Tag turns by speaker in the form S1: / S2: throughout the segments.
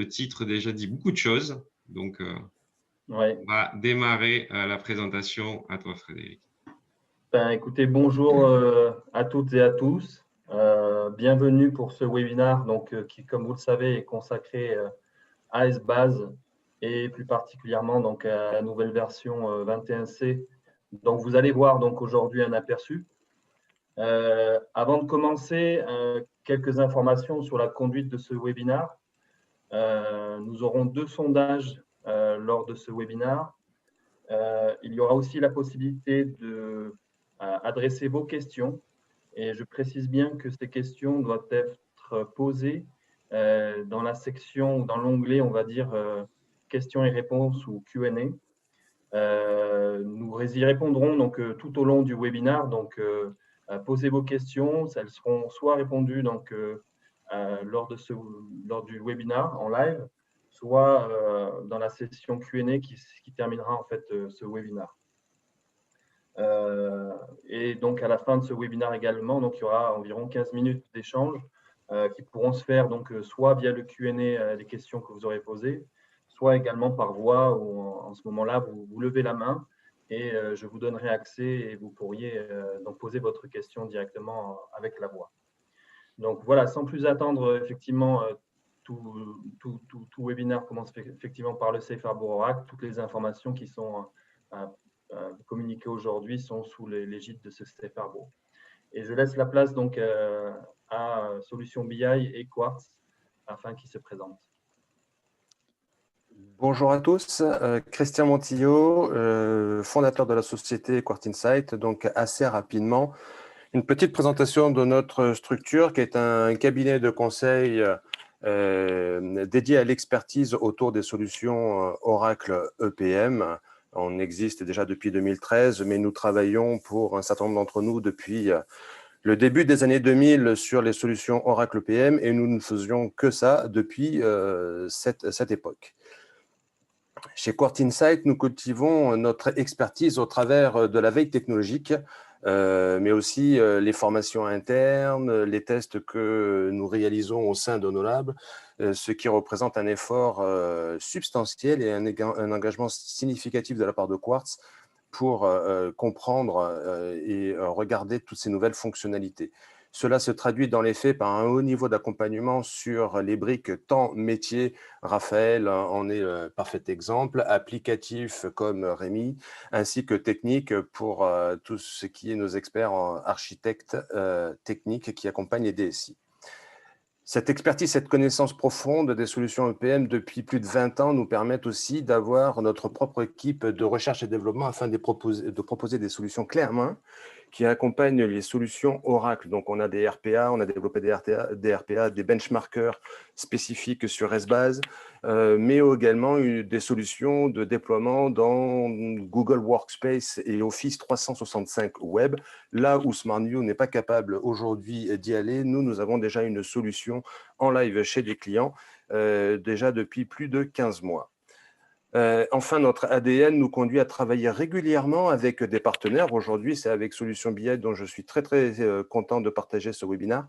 S1: Le titre déjà dit beaucoup de choses, donc
S2: Ouais.
S1: on va démarrer la présentation. À toi, Frédéric.
S2: Ben, écoutez, bonjour à toutes et à tous. Bienvenue pour ce webinaire qui, comme vous le savez, est consacré à Sbase et plus particulièrement donc, à la nouvelle version 21C. Donc, vous allez voir donc aujourd'hui un aperçu. Avant de commencer, quelques informations sur la conduite de ce webinaire. Nous aurons 2 sondages lors de ce webinaire. Il y aura aussi la possibilité de adresser vos questions. Et je précise bien que ces questions doivent être posées dans la section ou dans l'onglet, on va dire, questions et réponses ou Q&A. Nous y répondrons donc tout au long du webinaire. Donc, posez vos questions. Elles seront soit répondues donc, lors du webinaire en live, soit dans la session Q&A qui terminera en fait ce webinaire. Et donc à la fin de ce webinaire également, donc il y aura environ 15 minutes d'échange qui pourront se faire donc soit via le Q&A, les questions que vous aurez posées, soit également par voix où en ce moment-là vous levez la main et je vous donnerai accès et vous pourriez donc poser votre question directement avec la voix. Donc voilà, sans plus attendre, effectivement, tout webinaire commence effectivement par le Safe Harbor Oracle. Toutes les informations qui sont communiquées aujourd'hui sont sous l'égide de ce Safe Harbor. Et je laisse la place donc à Solutions BI et Quartz afin qu'ils se présentent.
S3: Bonjour à tous, Christian Montillot, fondateur de la société Quartz Insight. Donc assez rapidement, une petite présentation de notre structure qui est un cabinet de conseil dédié à l'expertise autour des solutions Oracle EPM. On existe déjà depuis 2013, mais nous travaillons pour un certain nombre d'entre nous depuis le début des années 2000 sur les solutions Oracle EPM et nous ne faisions que ça depuis cette époque. Chez Quartz Insight, nous cultivons notre expertise au travers de la veille technologique, mais aussi les formations internes, les tests que nous réalisons au sein d'Honorable, ce qui représente un effort substantiel et un engagement significatif de la part de Quartz pour comprendre et regarder toutes ces nouvelles fonctionnalités. Cela se traduit dans les faits par un haut niveau d'accompagnement sur les briques tant métier, Raphaël en est un parfait exemple, applicatif comme Rémi, ainsi que technique pour tout ce qui est nos experts en architectes techniques qui accompagnent les DSI. Cette expertise, cette connaissance profonde des solutions EPM depuis plus de 20 ans nous permettent aussi d'avoir notre propre équipe de recherche et développement afin de proposer des solutions clés en main qui accompagnent les solutions Oracle. Donc, on a des RPA, on a développé des RPA, des benchmarkers spécifiques sur Sbase, mais également des solutions de déploiement dans Google Workspace et Office 365 Web. Là où SmartView n'est pas capable aujourd'hui d'y aller, nous avons déjà une solution en live chez des clients déjà depuis plus de 15 mois. Enfin, notre ADN nous conduit à travailler régulièrement avec des partenaires. Aujourd'hui, c'est avec Solutions BI dont je suis très content de partager ce webinaire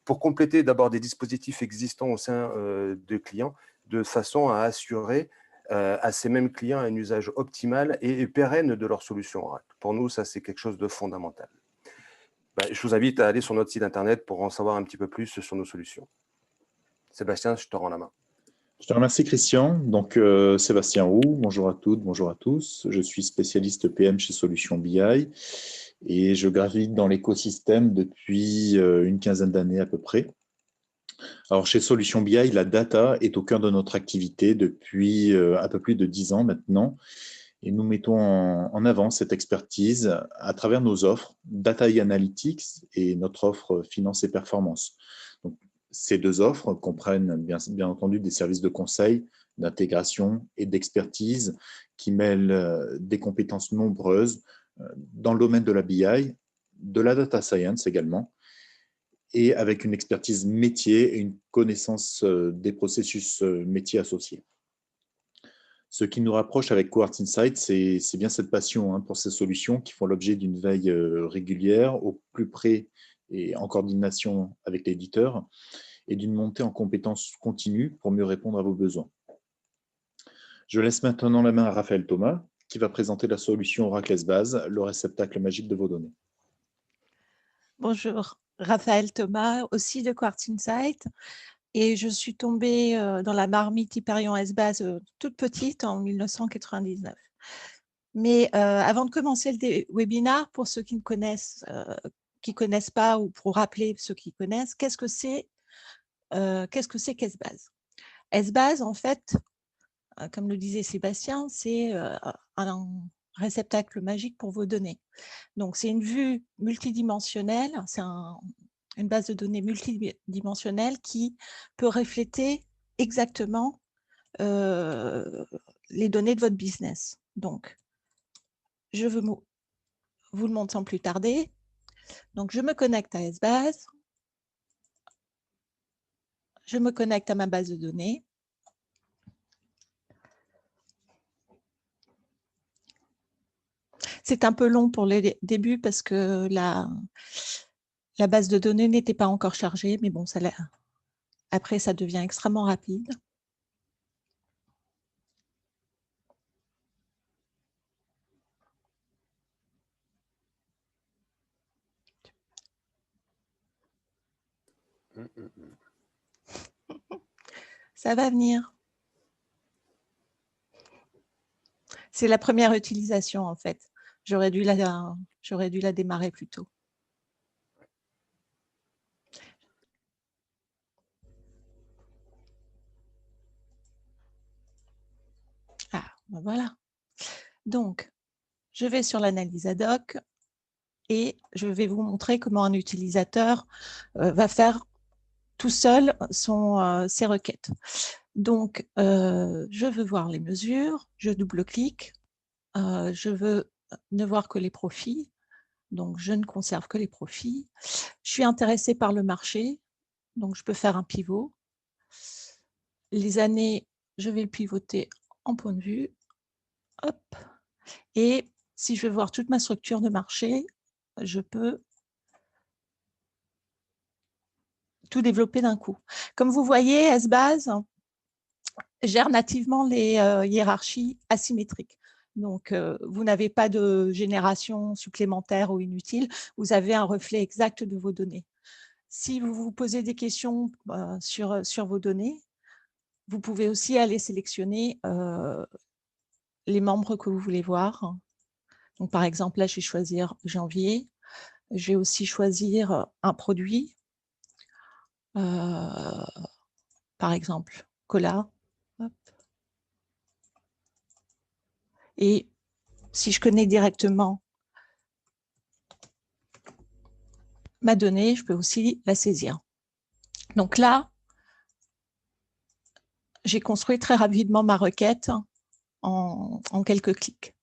S3: pour compléter d'abord des dispositifs existants au sein de clients de façon à assurer à ces mêmes clients un usage optimal et pérenne de leur solution Oracle. Pour nous, ça, c'est quelque chose de fondamental. Je vous invite à aller sur notre site internet pour en savoir un petit peu plus sur nos solutions. Sébastien, je te rends la main.
S4: Je te remercie, Christian. Donc, Sébastien Roux, bonjour à toutes, bonjour à tous. Je suis spécialiste PM chez Solutions BI et je gravite dans l'écosystème depuis une quinzaine d'années à peu près. Alors, chez Solutions BI, la data est au cœur de notre activité depuis un peu plus de 10 ans maintenant. Et nous mettons en avant cette expertise à travers nos offres Data et Analytics et notre offre Finance et Performance. Donc, ces deux offres comprennent bien entendu des services de conseil, d'intégration et d'expertise qui mêlent des compétences nombreuses dans le domaine de la BI, de la data science également, et avec une expertise métier et une connaissance des processus métiers associés. Ce qui nous rapproche avec Quartz Insight, c'est bien cette passion pour ces solutions qui font l'objet d'une veille régulière, au plus près et en coordination avec l'éditeur. et d'une montée en compétences continue pour mieux répondre à vos besoins. Je laisse maintenant la main à Raphaël Thomas, qui va présenter la solution Oracle Essbase, le réceptacle magique de vos données.
S5: Bonjour, Raphaël Thomas, aussi de QuartInsight. Et je suis tombée dans la marmite Hyperion Essbase toute petite en 1999. Mais avant de commencer le webinaire, pour ceux qui ne connaissent, pas, ou pour rappeler ceux qui connaissent, qu'est-ce que c'est qu'Essbase? Essbase, en fait, comme le disait Sébastien, c'est un réceptacle magique pour vos données. Donc, c'est une vue multidimensionnelle, c'est une base de données multidimensionnelle qui peut refléter exactement les données de votre business. Donc, je veux vous le montre sans plus tarder. Donc, je me connecte à Essbase. Je me connecte à ma base de données. C'est un peu long pour les débuts parce que la base de données n'était pas encore chargée, mais bon, après, ça devient extrêmement rapide. Ça va venir. C'est la première utilisation, en fait. J'aurais dû la démarrer plus tôt. Ah, ben voilà. Donc, je vais sur l'analyse ad hoc et je vais vous montrer comment un utilisateur va faire tout seul ses requêtes. Donc, je veux voir les mesures, je double-clique, je veux ne voir que les profits, donc je ne conserve que les profits. Je suis intéressée par le marché, donc je peux faire un pivot. Les années, je vais le pivoter en point de vue. Hop. Et si je veux voir toute ma structure de marché, je peux tout développer d'un coup. Comme vous voyez, Essbase gère nativement les hiérarchies asymétriques. Donc, vous n'avez pas de génération supplémentaire ou inutile, vous avez un reflet exact de vos données. Si vous vous posez des questions sur vos données, vous pouvez aussi aller sélectionner les membres que vous voulez voir. Donc, par exemple, là, je vais choisir janvier. Je vais aussi choisir un produit, par exemple, cola. Hop. Et si je connais directement ma donnée, je peux aussi la saisir. Donc là, j'ai construit très rapidement ma requête en quelques clics.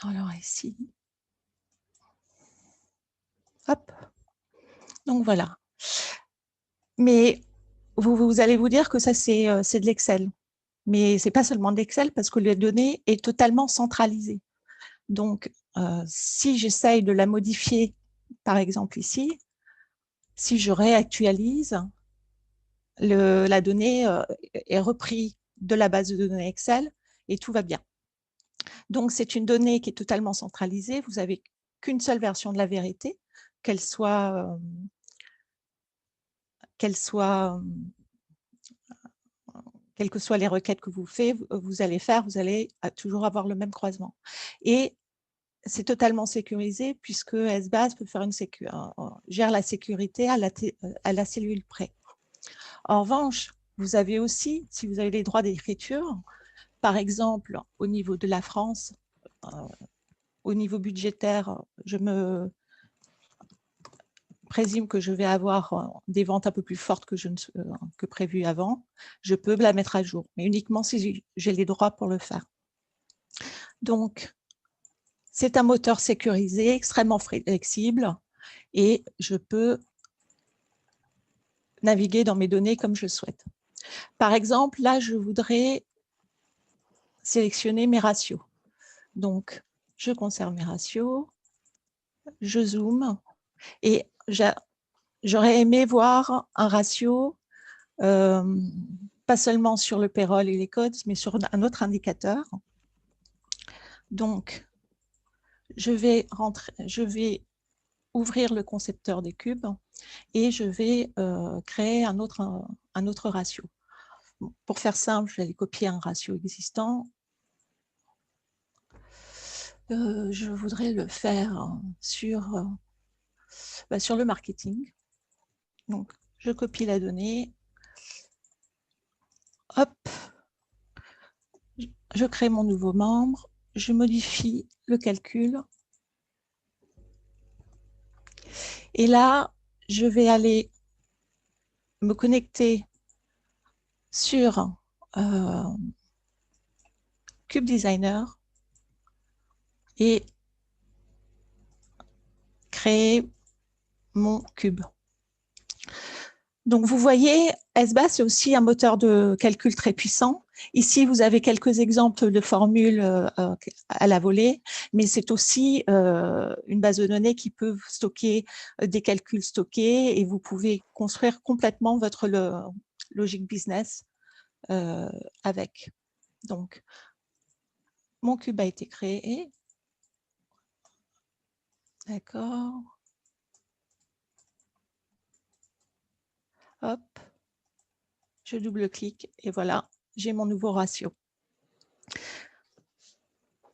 S5: Alors ici, hop, donc voilà. Mais vous allez vous dire que ça, c'est de l'Excel. Mais ce n'est pas seulement de l'Excel parce que la donnée est totalement centralisée. Donc, si j'essaye de la modifier, par exemple ici, si je réactualise, la donnée est reprise de la base de données Excel et tout va bien. Donc, c'est une donnée qui est totalement centralisée. Vous n'avez qu'une seule version de la vérité, quelles que soient les requêtes que vous allez faire, vous allez toujours avoir le même croisement. Et c'est totalement sécurisé puisque Essbase peut faire gère la sécurité à la cellule près. En revanche, vous avez aussi, si vous avez les droits d'écriture, par exemple, au niveau de la France, au niveau budgétaire, je me présume que je vais avoir des ventes un peu plus fortes que prévu avant. Je peux la mettre à jour, mais uniquement si j'ai les droits pour le faire. Donc, c'est un moteur sécurisé, extrêmement flexible, et je peux naviguer dans mes données comme je souhaite. Par exemple, là, je voudrais sélectionner mes ratios. Donc, je conserve mes ratios, je zoome et j'aurais aimé voir un ratio, pas seulement sur le payroll et les codes, mais sur un autre indicateur. Donc, je vais ouvrir le concepteur des cubes et je vais créer un autre ratio. Pour faire simple, je vais aller copier un ratio existant. Je voudrais le faire sur le marketing. Donc, je copie la donnée. Hop. Je crée mon nouveau membre. Je modifie le calcul. Et là, je vais aller me connecter sur Cube Designer et créer mon cube. Donc, vous voyez, SBAS, c'est aussi un moteur de calcul très puissant. Ici, vous avez quelques exemples de formules à la volée, mais c'est aussi une base de données qui peut stocker des calculs stockés et vous pouvez construire complètement votre logique business avec. Donc, mon cube a été créé. D'accord. Hop. Je double-clique et voilà, j'ai mon nouveau ratio.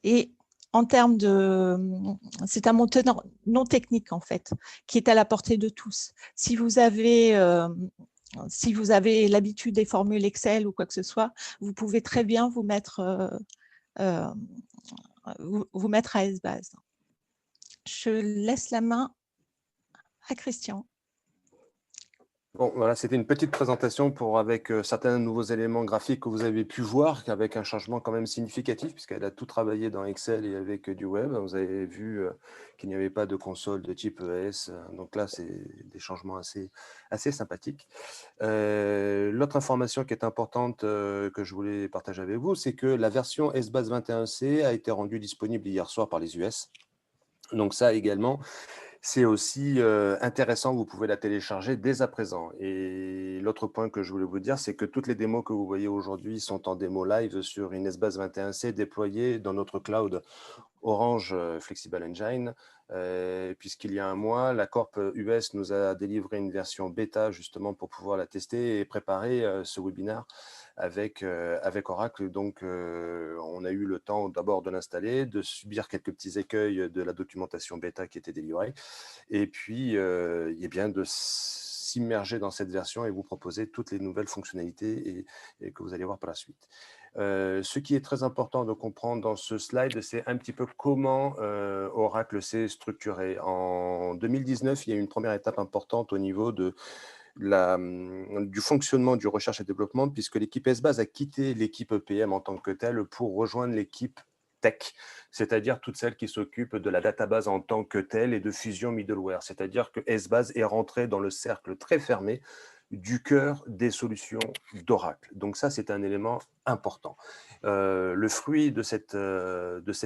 S5: Et en termes de... C'est un moteur non technique, en fait, qui est à la portée de tous. Si vous avez l'habitude des formules Excel ou quoi que ce soit, vous pouvez très bien vous mettre à SBAS. Je laisse la main à Christian.
S3: Bon, voilà, c'était une petite présentation avec certains nouveaux éléments graphiques que vous avez pu voir, avec un changement quand même significatif, puisqu'elle a tout travaillé dans Excel et avec du web. Vous avez vu qu'il n'y avait pas de console de type ES. Donc là, c'est des changements assez sympathiques. L'autre information qui est importante que je voulais partager avec vous, c'est que la version SBAS 21C a été rendue disponible hier soir par les US. Donc ça également, c'est aussi intéressant, vous pouvez la télécharger dès à présent. Et l'autre point que je voulais vous dire, c'est que toutes les démos que vous voyez aujourd'hui sont en démo live sur une SBAS 21C déployée dans notre cloud Orange Flexible Engine, puisqu'il y a un mois, la Corp US nous a délivré une version bêta justement pour pouvoir la tester et préparer ce webinaire avec Oracle. Donc, on a eu le temps d'abord de l'installer, de subir quelques petits écueils de la documentation bêta qui était délivrée, et puis bien de s'immerger dans cette version et vous proposer toutes les nouvelles fonctionnalités et que vous allez voir par la suite. Ce qui est très important de comprendre dans ce slide, c'est un petit peu comment Oracle s'est structuré. En 2019, il y a eu une première étape importante au niveau du fonctionnement du recherche et développement, puisque l'équipe SBAS a quitté l'équipe PM en tant que telle pour rejoindre l'équipe tech, c'est-à-dire toutes celles qui s'occupent de la database en tant que telle et de fusion middleware. C'est-à-dire que SBAS est rentré dans le cercle très fermé du cœur des solutions d'Oracle. Donc ça, c'est un élément important. Le fruit de cette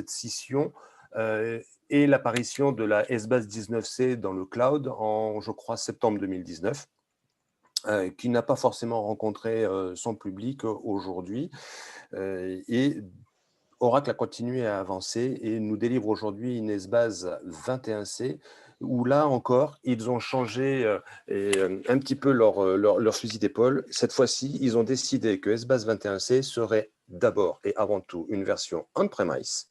S3: scission est l'apparition de la SBAS 19C dans le cloud en, je crois, septembre 2019. Qui n'a pas forcément rencontré son public aujourd'hui. Et Oracle a continué à avancer et nous délivre aujourd'hui une SBAS 21C où là encore, ils ont changé un petit peu leur fusil d'épaule. Cette fois-ci, ils ont décidé que SBAS 21C serait d'abord et avant tout une version on-premise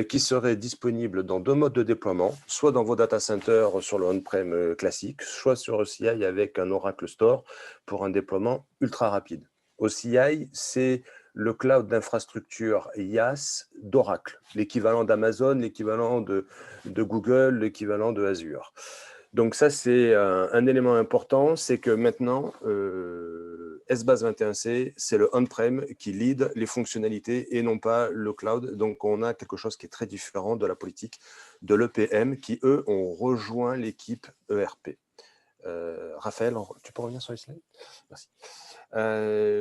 S3: qui serait disponible dans deux modes de déploiement, soit dans vos data centers sur le on-prem classique, soit sur OCI avec un Oracle Store pour un déploiement ultra rapide. OCI, c'est le cloud d'infrastructure IaaS d'Oracle, l'équivalent d'Amazon, l'équivalent de Google, l'équivalent de Azure. Donc ça, c'est un élément important, c'est que maintenant, SBAS 21C, c'est le on-prem qui lead les fonctionnalités et non pas le cloud. Donc on a quelque chose qui est très différent de la politique de l'EPM qui, eux, ont rejoint l'équipe ERP. Raphaël, tu peux revenir sur les slides? Merci.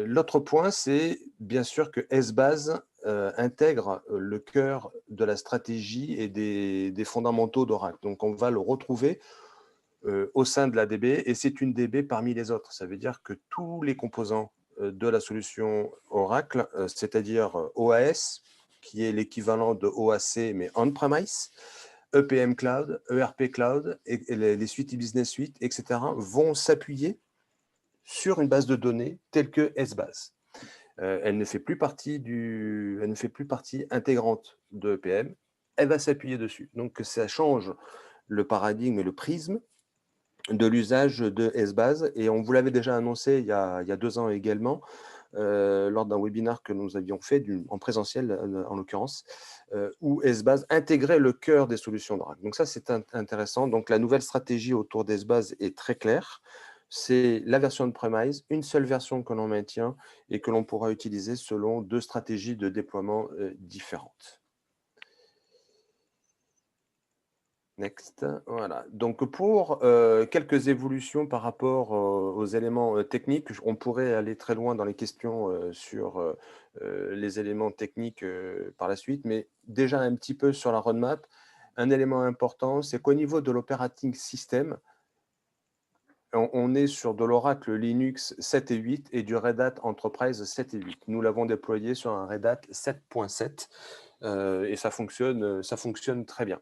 S3: L'autre point, c'est bien sûr que SBAS intègre le cœur de la stratégie et des fondamentaux d'Oracle. Donc, on va le retrouver au sein de la DB, et c'est une DB parmi les autres. Ça veut dire que tous les composants de la solution Oracle, c'est-à-dire OAS, qui est l'équivalent de OAC, mais on-premise, EPM Cloud, ERP Cloud, et les suites e-business suite, etc., vont s'appuyer sur une base de données telle que SBase. Elle ne fait plus partie intégrante de EPM, elle va s'appuyer dessus. Donc, ça change le paradigme et le prisme de l'usage de SBase, et on vous l'avait déjà annoncé il y a 2 ans également, lors d'un webinaire que nous avions fait, en présentiel en l'occurrence, où SBase intégrait le cœur des solutions d'Oracle. Donc ça, c'est intéressant. Donc la nouvelle stratégie autour d'SBase est très claire. C'est la version on-premise, une seule version que l'on maintient et que l'on pourra utiliser selon 2 stratégies de déploiement différentes. Next, voilà. Donc pour quelques évolutions par rapport aux éléments techniques, on pourrait aller très loin dans les questions sur les éléments techniques par la suite, mais déjà un petit peu sur la roadmap. Un élément important, c'est qu'au niveau de l'operating system, on est sur de l'Oracle Linux 7 et 8 et du Red Hat Enterprise 7 et 8. Nous l'avons déployé sur un Red Hat 7.7 et ça fonctionne très bien.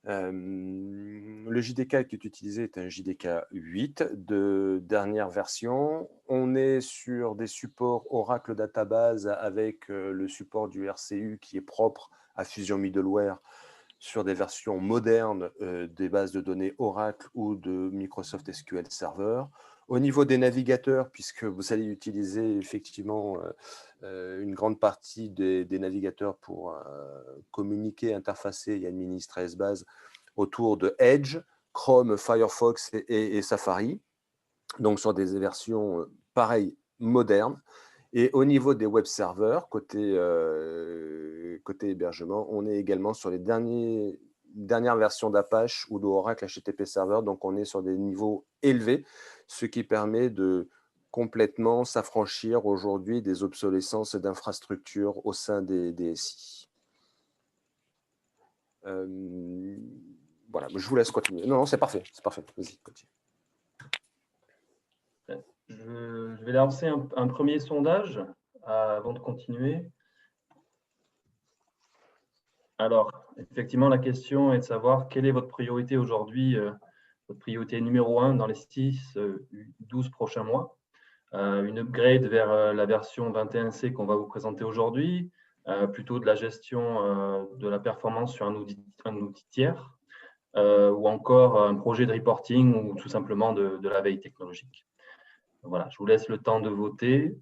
S3: Le JDK qui est utilisé est un JDK 8 de dernière version. On est sur des supports Oracle Database avec le support du RCU qui est propre à Fusion Middleware sur des versions modernes des bases de données Oracle ou de Microsoft SQL Server. Au niveau des navigateurs, puisque vous allez utiliser effectivement une grande partie des navigateurs pour communiquer, interfacer et administrer SBase autour de Edge, Chrome, Firefox et Safari, donc sur des versions pareilles, modernes. Et au niveau des web serveurs, côté hébergement, on est également sur les dernières versions d'Apache ou d'Oracle HTTP Server, donc on est sur des niveaux élevés, ce qui permet de complètement s'affranchir aujourd'hui des obsolescences d'infrastructures au sein des DSI. Voilà, je vous laisse continuer. Non, c'est parfait, vas-y, continue.
S2: Je vais lancer un premier sondage avant de continuer. Alors, effectivement, la question est de savoir quelle est votre priorité aujourd'hui, votre priorité numéro 1 dans les 6-12 prochains mois. Une upgrade vers la version 21C qu'on va vous présenter aujourd'hui, plutôt de la gestion de la performance sur un outil tiers, ou encore un projet de reporting ou tout simplement de la veille technologique. Voilà, je vous laisse le temps de voter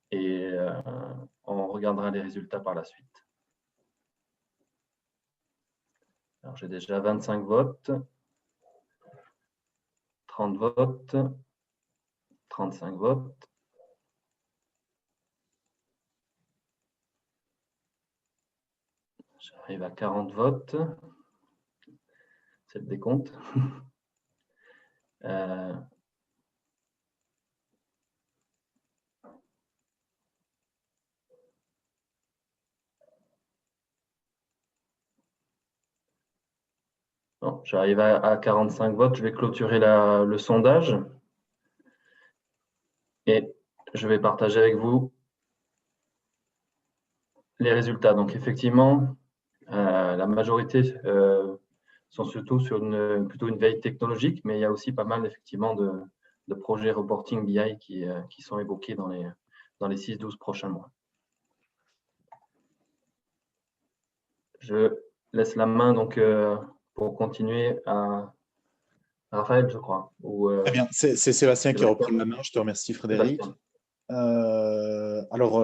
S2: et on regardera les résultats par la suite. Alors, j'ai déjà 25 votes, 30 votes, 35 votes. J'arrive à 40 votes. C'est le décompte. Bon, j'arrive à 45 votes. Je vais clôturer le sondage. Et je vais partager avec vous les résultats. Donc, effectivement, la majorité sont surtout sur plutôt une veille technologique, mais il y a aussi pas mal, effectivement, de projets reporting BI qui sont évoqués dans les 6-12 prochains mois. Je laisse la main donc, pour continuer à Raphaël, je crois.
S4: Très bien, c'est Sébastien qui reprend la main. Je te remercie, Frédéric. Alors,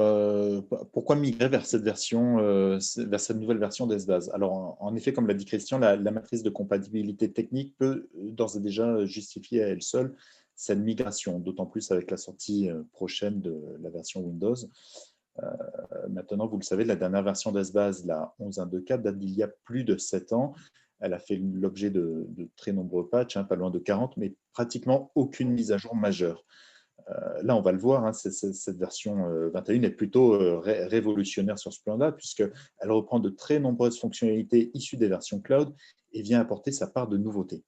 S4: pourquoi migrer vers cette nouvelle version d'SBase? Alors, en effet, comme l'a dit Christian, la matrice de compatibilité technique peut d'ores et déjà justifier à elle seule cette migration, d'autant plus avec la sortie prochaine de la version Windows. Maintenant, vous le savez, la dernière version d'SBase, la 11.1.2.4, date d'il y a plus de 7 ans. Elle a fait l'objet de très nombreux patchs, pas loin de 40, mais pratiquement aucune mise à jour majeure. Là, on va le voir, cette version 21 est plutôt révolutionnaire sur ce plan-là, puisqu'elle reprend de très nombreuses fonctionnalités issues des versions cloud et vient apporter sa part de nouveautés.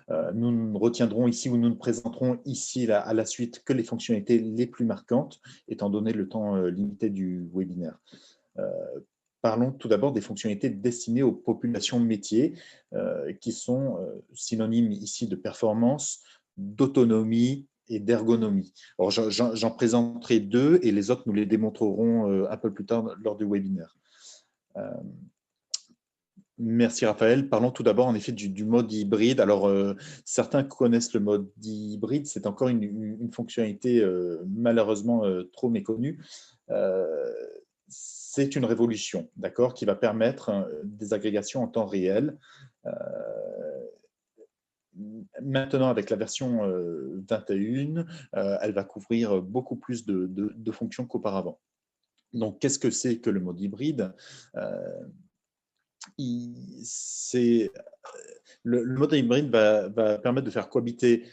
S4: Nous ne retiendrons ici ou nous ne présenterons ici à la suite que les fonctionnalités les plus marquantes, étant donné le temps limité du webinaire. Parlons tout d'abord des fonctionnalités destinées aux populations métiers, qui sont synonymes ici de performance, d'autonomie et d'ergonomie. Alors, j'en présenterai 2 et les autres, nous les démontrerons un peu plus tard lors du webinaire. Merci Raphaël. Parlons tout d'abord en effet du mode hybride. Alors, certains connaissent le mode hybride, c'est encore une fonctionnalité malheureusement trop méconnue. C'est une révolution, d'accord, qui va permettre des agrégations en temps réel. Maintenant, avec la version 21, elle va couvrir beaucoup plus de fonctions qu'auparavant. Donc, qu'est-ce que c'est que le mode hybride? Le mode hybride va permettre de faire cohabiter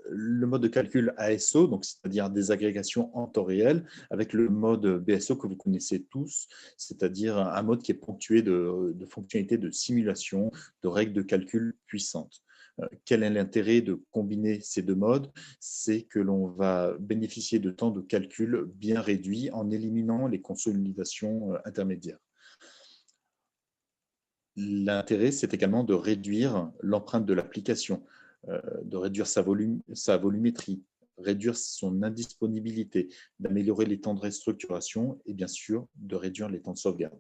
S4: le mode de calcul ASO, donc c'est-à-dire des agrégations en temps réel, avec le mode BSO que vous connaissez tous, c'est-à-dire un mode qui est ponctué de fonctionnalités de simulation, de règles de calcul puissantes. Quel est l'intérêt de combiner ces 2 modes? C'est que l'on va bénéficier de temps de calcul bien réduit en éliminant les consolidations intermédiaires. L'intérêt, c'est également de réduire l'empreinte de l'application, de réduire sa volumétrie, réduire son indisponibilité, d'améliorer les temps de restructuration et bien sûr de réduire les temps de sauvegarde.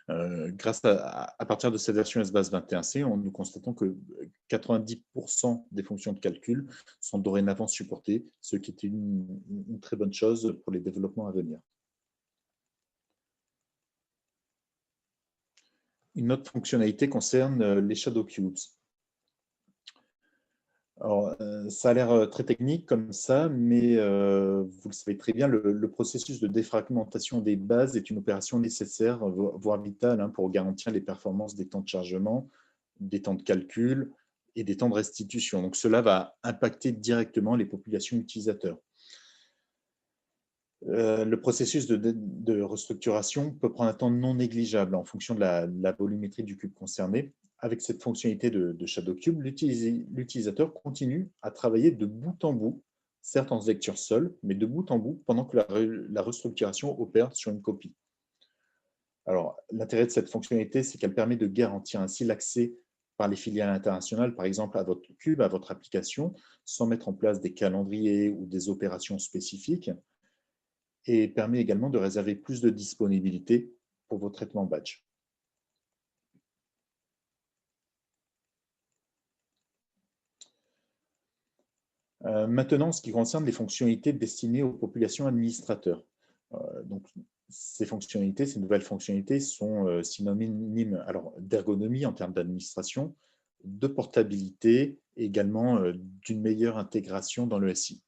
S4: Grâce à partir de cette version SBase 21C, nous constatons que 90% des fonctions de calcul sont dorénavant supportées, ce qui est une très bonne chose pour les développements à venir. Une autre fonctionnalité concerne les Shadow Cubes. Alors, ça a l'air très technique comme ça, mais vous le savez très bien, le processus de défragmentation des bases est une opération nécessaire, voire vitale, pour garantir les performances des temps de chargement, des temps de calcul et des temps de restitution. Donc, cela va impacter directement les populations utilisateurs. Le processus de restructuration peut prendre un temps non négligeable en fonction de la volumétrie du cube concerné. Avec cette fonctionnalité de Shadow Cube, l'utilisateur continue à travailler de bout en bout, certes en lecture seule, mais de bout en bout pendant que la restructuration opère sur une copie. Alors, l'intérêt de cette fonctionnalité, c'est qu'elle permet de garantir ainsi l'accès par les filiales internationales, par exemple à votre cube, à votre application, sans mettre en place des calendriers ou des opérations spécifiques, et permet également de réserver plus de disponibilité pour vos traitements batch. Maintenant, en ce qui concerne les fonctionnalités destinées aux populations administrateurs. Donc, ces nouvelles fonctionnalités sont synonymes d'ergonomie en termes d'administration, de portabilité et également d'une meilleure intégration dans le SI.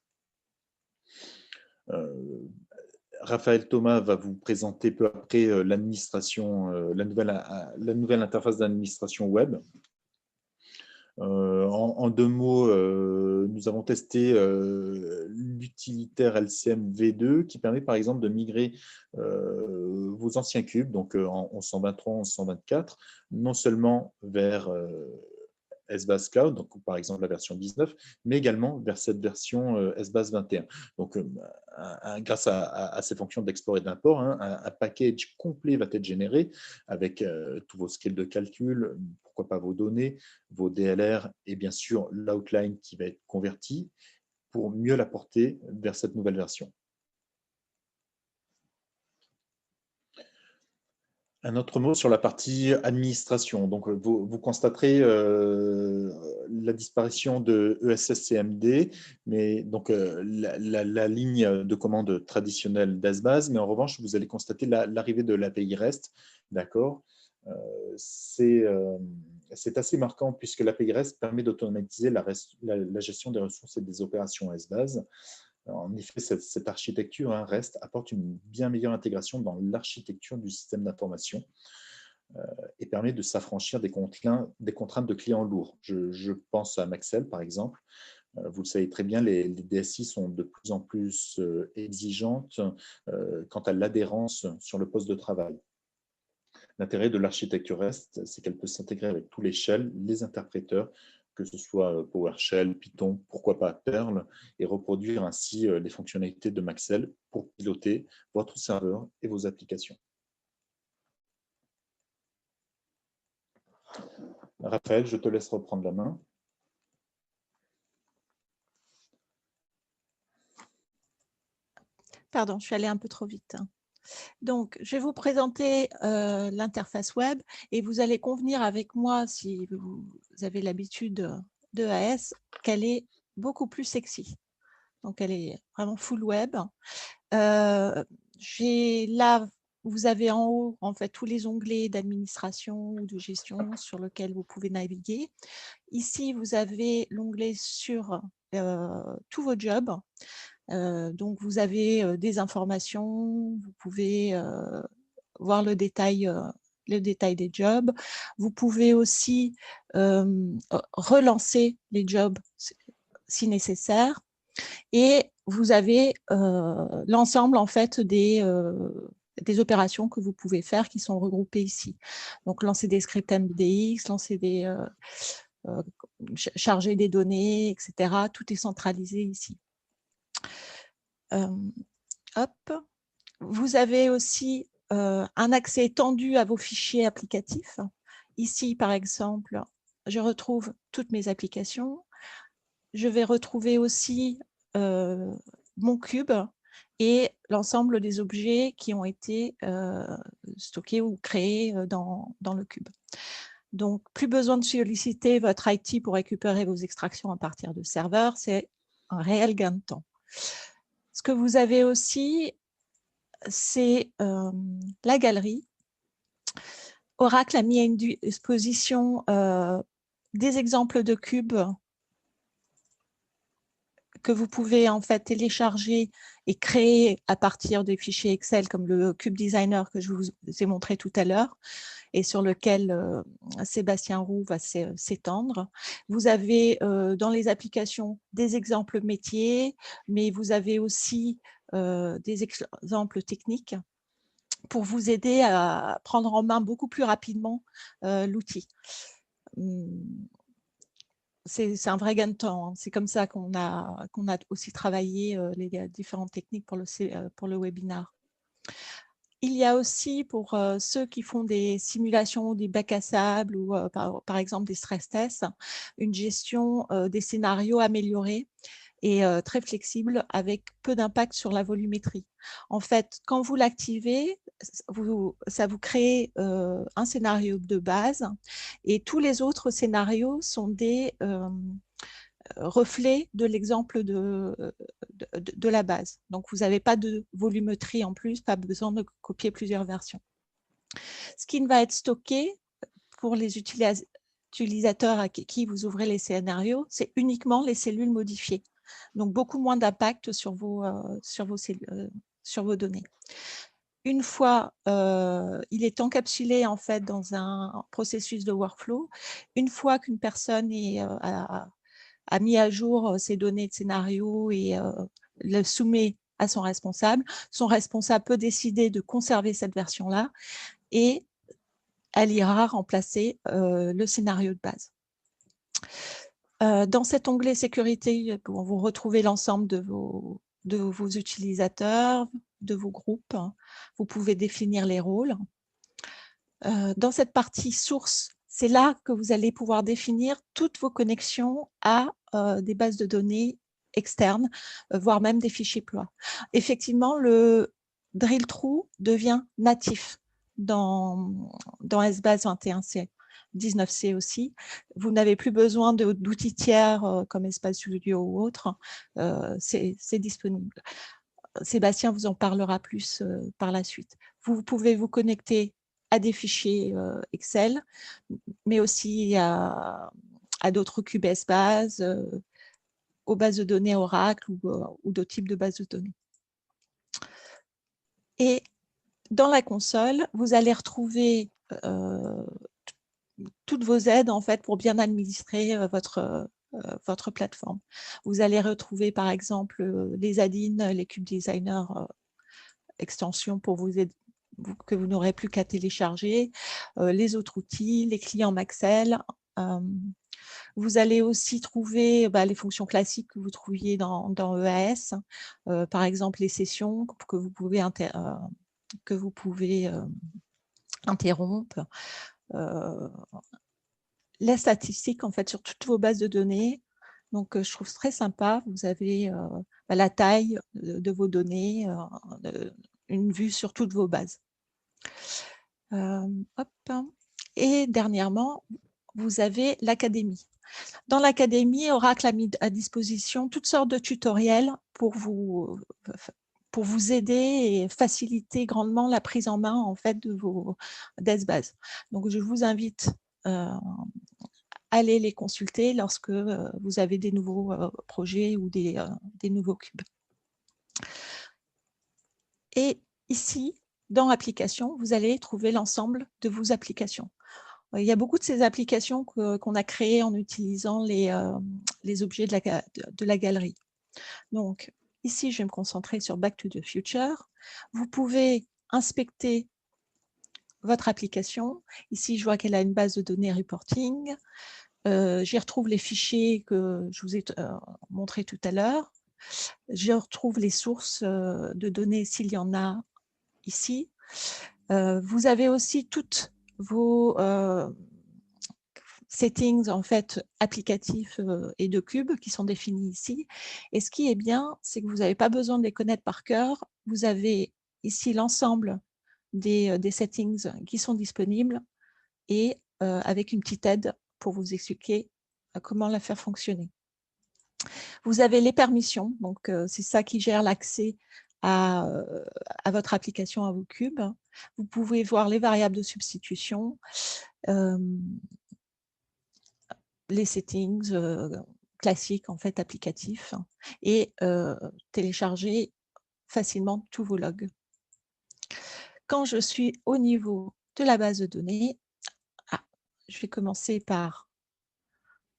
S4: Raphaël Thomas va vous présenter peu après l'administration, la nouvelle interface d'administration web. En 2 mots, nous avons testé l'utilitaire LCM V2 qui permet par exemple de migrer vos anciens cubes, donc en 1123, 1124, non seulement vers SBase Cloud, donc par exemple la version 19, mais également vers cette version SBase 21. Donc, grâce à ces fonctions d'export et d'import, un package complet va être généré avec tous vos skills de calcul, pourquoi pas vos données, vos DLR et bien sûr l'outline qui va être converti pour mieux la porter vers cette nouvelle version. Un autre mot sur la partie administration. Donc, vous constaterez la disparition de ESSCMD, mais donc la ligne de commande traditionnelle d'SBase, mais en revanche, vous allez constater l'arrivée de l'API REST. D'accord. C'est assez marquant puisque l'API REST permet d'automatiser la gestion des ressources et des opérations SBase. En effet, cette architecture REST apporte une bien meilleure intégration dans l'architecture du système d'information et permet de s'affranchir des contraintes de clients lourds. Je pense à Maxell, par exemple. Vous le savez très bien, les DSI sont de plus en plus exigeantes quant à l'adhérence sur le poste de travail. L'intérêt de l'architecture REST, c'est qu'elle peut s'intégrer avec tous les shells, les interpréteurs, que ce soit PowerShell, Python, pourquoi pas Perl, et reproduire ainsi les fonctionnalités de Maxell pour piloter votre serveur et vos applications. Raphaël, je te laisse reprendre la main.
S5: Pardon, je suis allée un peu trop vite. Donc, je vais vous présenter l'interface web et vous allez convenir avec moi, si vous avez l'habitude de AS, qu'elle est beaucoup plus sexy. Donc, elle est vraiment full web. Là, vous avez en haut, en fait, tous les onglets d'administration ou de gestion sur lesquels vous pouvez naviguer. Ici, vous avez l'onglet sur tous vos jobs. Donc, vous avez des informations, vous pouvez voir le détail des jobs. Vous pouvez aussi relancer les jobs si nécessaire. Et vous avez l'ensemble en fait des opérations que vous pouvez faire qui sont regroupées ici. Donc, lancer des scripts MDX, charger des données, etc. Tout est centralisé ici. Hop. Vous avez aussi un accès étendu à vos fichiers applicatifs. Ici, par exemple, je retrouve toutes mes applications. Je vais retrouver aussi mon cube et l'ensemble des objets qui ont été stockés ou créés dans le cube. Donc, plus besoin de solliciter votre IT pour récupérer vos extractions à partir de serveurs. C'est un réel gain de temps. Ce que vous avez aussi, c'est la galerie. Oracle a mis à une disposition des exemples de cubes que vous pouvez en fait télécharger et créer à partir des fichiers Excel comme le Cube Designer que je vous ai montré tout à l'heure et sur lequel Sébastien Roux va s'étendre. Vous avez dans les applications des exemples métiers, mais vous avez aussi des exemples techniques pour vous aider à prendre en main beaucoup plus rapidement l'outil. C'est un vrai gain de temps. C'est comme ça qu'on a aussi travaillé les différentes techniques pour le webinar. Il y a aussi pour ceux qui font des simulations, des bacs à sable ou par exemple des stress tests, une gestion des scénarios améliorée et très flexible avec peu d'impact sur la volumétrie. En fait, quand vous l'activez, ça vous crée un scénario de base et tous les autres scénarios sont des reflets de l'exemple de la base. Donc, vous n'avez pas de volumétrie en plus, pas besoin de copier plusieurs versions. Ce qui va être stocké pour les utilisateurs à qui vous ouvrez les scénarios, c'est uniquement les cellules modifiées. Donc, beaucoup moins d'impact sur vos données. Une fois, il est encapsulé en fait dans un processus de workflow. Une fois qu'une personne a mis à jour ses données de scénario et le soumet à son responsable peut décider de conserver cette version-là et elle ira remplacer le scénario de base. Dans cet onglet sécurité, vous retrouvez l'ensemble de vos utilisateurs, de vos groupes. Vous pouvez définir les rôles. Dans cette partie source, c'est là que vous allez pouvoir définir toutes vos connexions à des bases de données externes, voire même des fichiers plots. Effectivement, le drill through devient natif dans SBase 21C. 19C aussi. Vous n'avez plus besoin d'outils tiers comme Espace Studio ou autre. C'est disponible. Sébastien vous en parlera plus par la suite. Vous pouvez vous connecter à des fichiers Excel, mais aussi à d'autres cubes Espace, aux bases de données Oracle ou d'autres types de bases de données. Et dans la console, vous allez retrouver toutes vos aides en fait pour bien administrer votre plateforme. Vous allez retrouver par exemple les add-ins, les Cube Designer extensions pour vous aider, que vous n'aurez plus qu'à télécharger, les autres outils, les clients Maxell, Vous allez aussi trouver les fonctions classiques que vous trouviez dans EAS, par exemple les sessions que vous pouvez interrompre, les statistiques en fait sur toutes vos bases de données. Donc, je trouve très sympa. Vous avez la taille de vos données, une vue sur toutes vos bases. Et dernièrement, vous avez l'académie. Dans l'académie, Oracle a mis à disposition toutes sortes de tutoriels pour vous aider et faciliter grandement la prise en main en fait de vos DES-bases. Donc, je vous invite à aller les consulter lorsque vous avez des nouveaux projets ou des nouveaux cubes. Et ici, dans Applications, vous allez trouver l'ensemble de vos applications. Il y a beaucoup de ces applications qu'on a créées en utilisant les objets de la galerie. Donc, ici, je vais me concentrer sur Back to the Future. Vous pouvez inspecter votre application. Ici, je vois qu'elle a une base de données reporting. J'y retrouve les fichiers que je vous ai montrés tout à l'heure. Je retrouve les sources de données s'il y en a ici. Vous avez aussi toutes vos settings en fait applicatifs et de cubes qui sont définis ici. Et ce qui est bien, c'est que vous n'avez pas besoin de les connaître par cœur. Vous avez ici l'ensemble des settings qui sont disponibles et avec une petite aide pour vous expliquer comment la faire fonctionner. Vous avez les permissions, donc c'est ça qui gère l'accès à votre application, à vos cubes. Vous pouvez voir les variables de substitution, les settings classiques, en fait, applicatifs, et télécharger facilement tous vos logs. Quand je suis au niveau de la base de données, je vais commencer par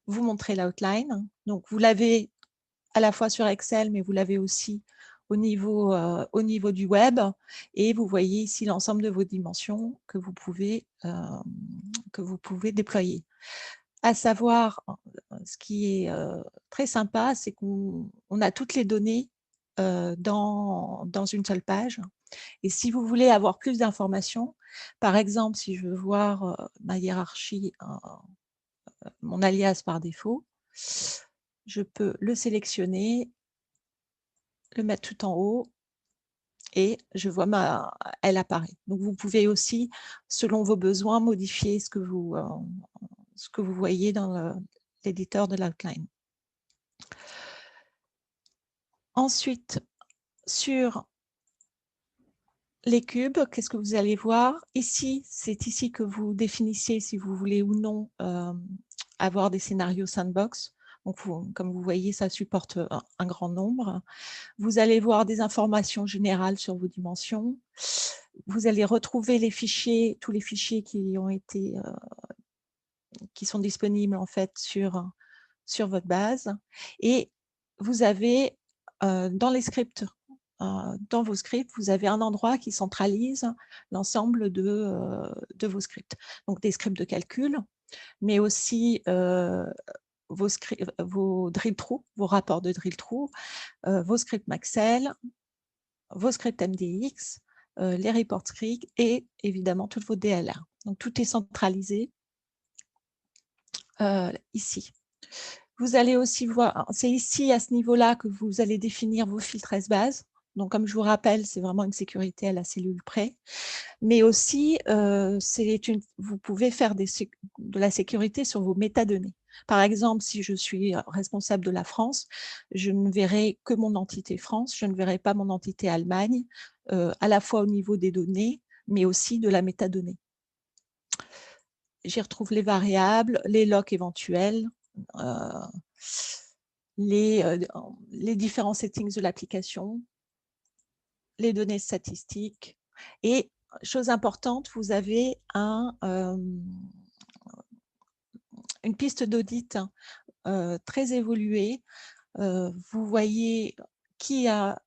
S5: vous montrer l'outline. Donc, vous l'avez à la fois sur Excel, mais vous l'avez aussi au niveau du web. Et vous voyez ici l'ensemble de vos dimensions que vous pouvez déployer. À savoir, ce qui est très sympa, c'est qu'on a toutes les données dans une seule page. Et si vous voulez avoir plus d'informations, par exemple, si je veux voir ma hiérarchie, mon alias par défaut, je peux le sélectionner, le mettre tout en haut et je vois elle apparaît. Donc, vous pouvez aussi, selon vos besoins, modifier ce que vous voyez dans l'éditeur de l'outline. Ensuite, sur les cubes, qu'est-ce que vous allez voir? Ici, c'est ici que vous définissez si vous voulez ou non avoir des scénarios sandbox. Donc, comme vous voyez, ça supporte un grand nombre. Vous allez voir des informations générales sur vos dimensions. Vous allez retrouver les fichiers, tous les fichiers qui sont disponibles en fait sur votre base. Et vous avez dans les scripts, dans vos scripts, vous avez un endroit qui centralise l'ensemble de vos scripts. Donc, des scripts de calcul, mais aussi vos drill through, vos rapports de drill through, vos scripts Maxell, vos scripts MDX, les report scripts et évidemment toutes vos DLR. Donc, tout est centralisé ici. Vous allez aussi voir, c'est ici à ce niveau-là que vous allez définir vos filtres S-base. Donc, comme je vous rappelle, c'est vraiment une sécurité à la cellule près. Mais aussi, vous pouvez faire de la sécurité sur vos métadonnées. Par exemple, si je suis responsable de la France, je ne verrai que mon entité France, je ne verrai pas mon entité Allemagne, à la fois au niveau des données, mais aussi de la métadonnée. J'y retrouve les variables, les locks éventuels, les différents settings de l'application, les données statistiques. Et, chose importante, vous avez une piste d'audit très évoluée. Vous voyez qui a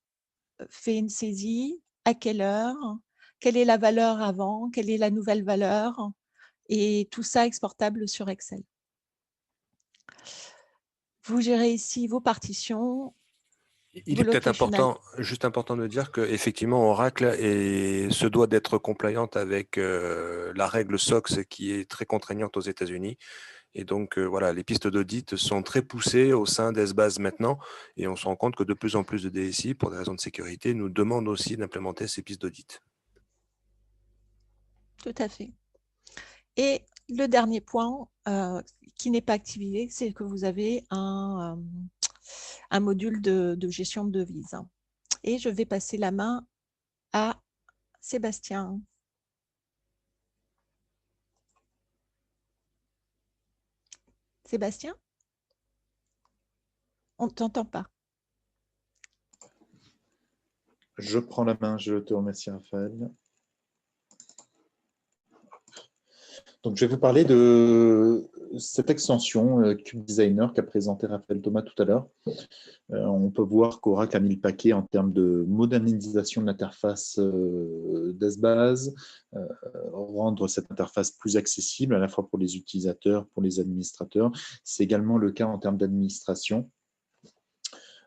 S5: fait une saisie, à quelle heure, quelle est la valeur avant, quelle est la nouvelle valeur, et tout ça exportable sur Excel. Vous gérez ici vos partitions.
S3: Il est peut-être juste important de dire qu'effectivement, Oracle se doit d'être compliante avec la règle SOX qui est très contraignante aux États-Unis. Et donc, voilà, les pistes d'audit sont très poussées au sein d'Esbase maintenant. Et on se rend compte que de plus en plus de DSI, pour des raisons de sécurité, nous demandent aussi d'implémenter ces pistes d'audit.
S5: Tout à fait. Et le dernier point qui n'est pas activé, c'est que vous avez un module de gestion de devises. Et je vais passer la main à Sébastien. Sébastien? On ne t'entend pas.
S4: Je prends la main, je te remercie Raphaël. Donc, je vais vous parler de cette extension Cube Designer qu'a présenté Raphaël Thomas tout à l'heure. On peut voir qu'Oracle a mis le paquet en termes de modernisation de l'interface d'Esbase, rendre cette interface plus accessible à la fois pour les utilisateurs, pour les administrateurs. C'est également le cas en termes d'administration.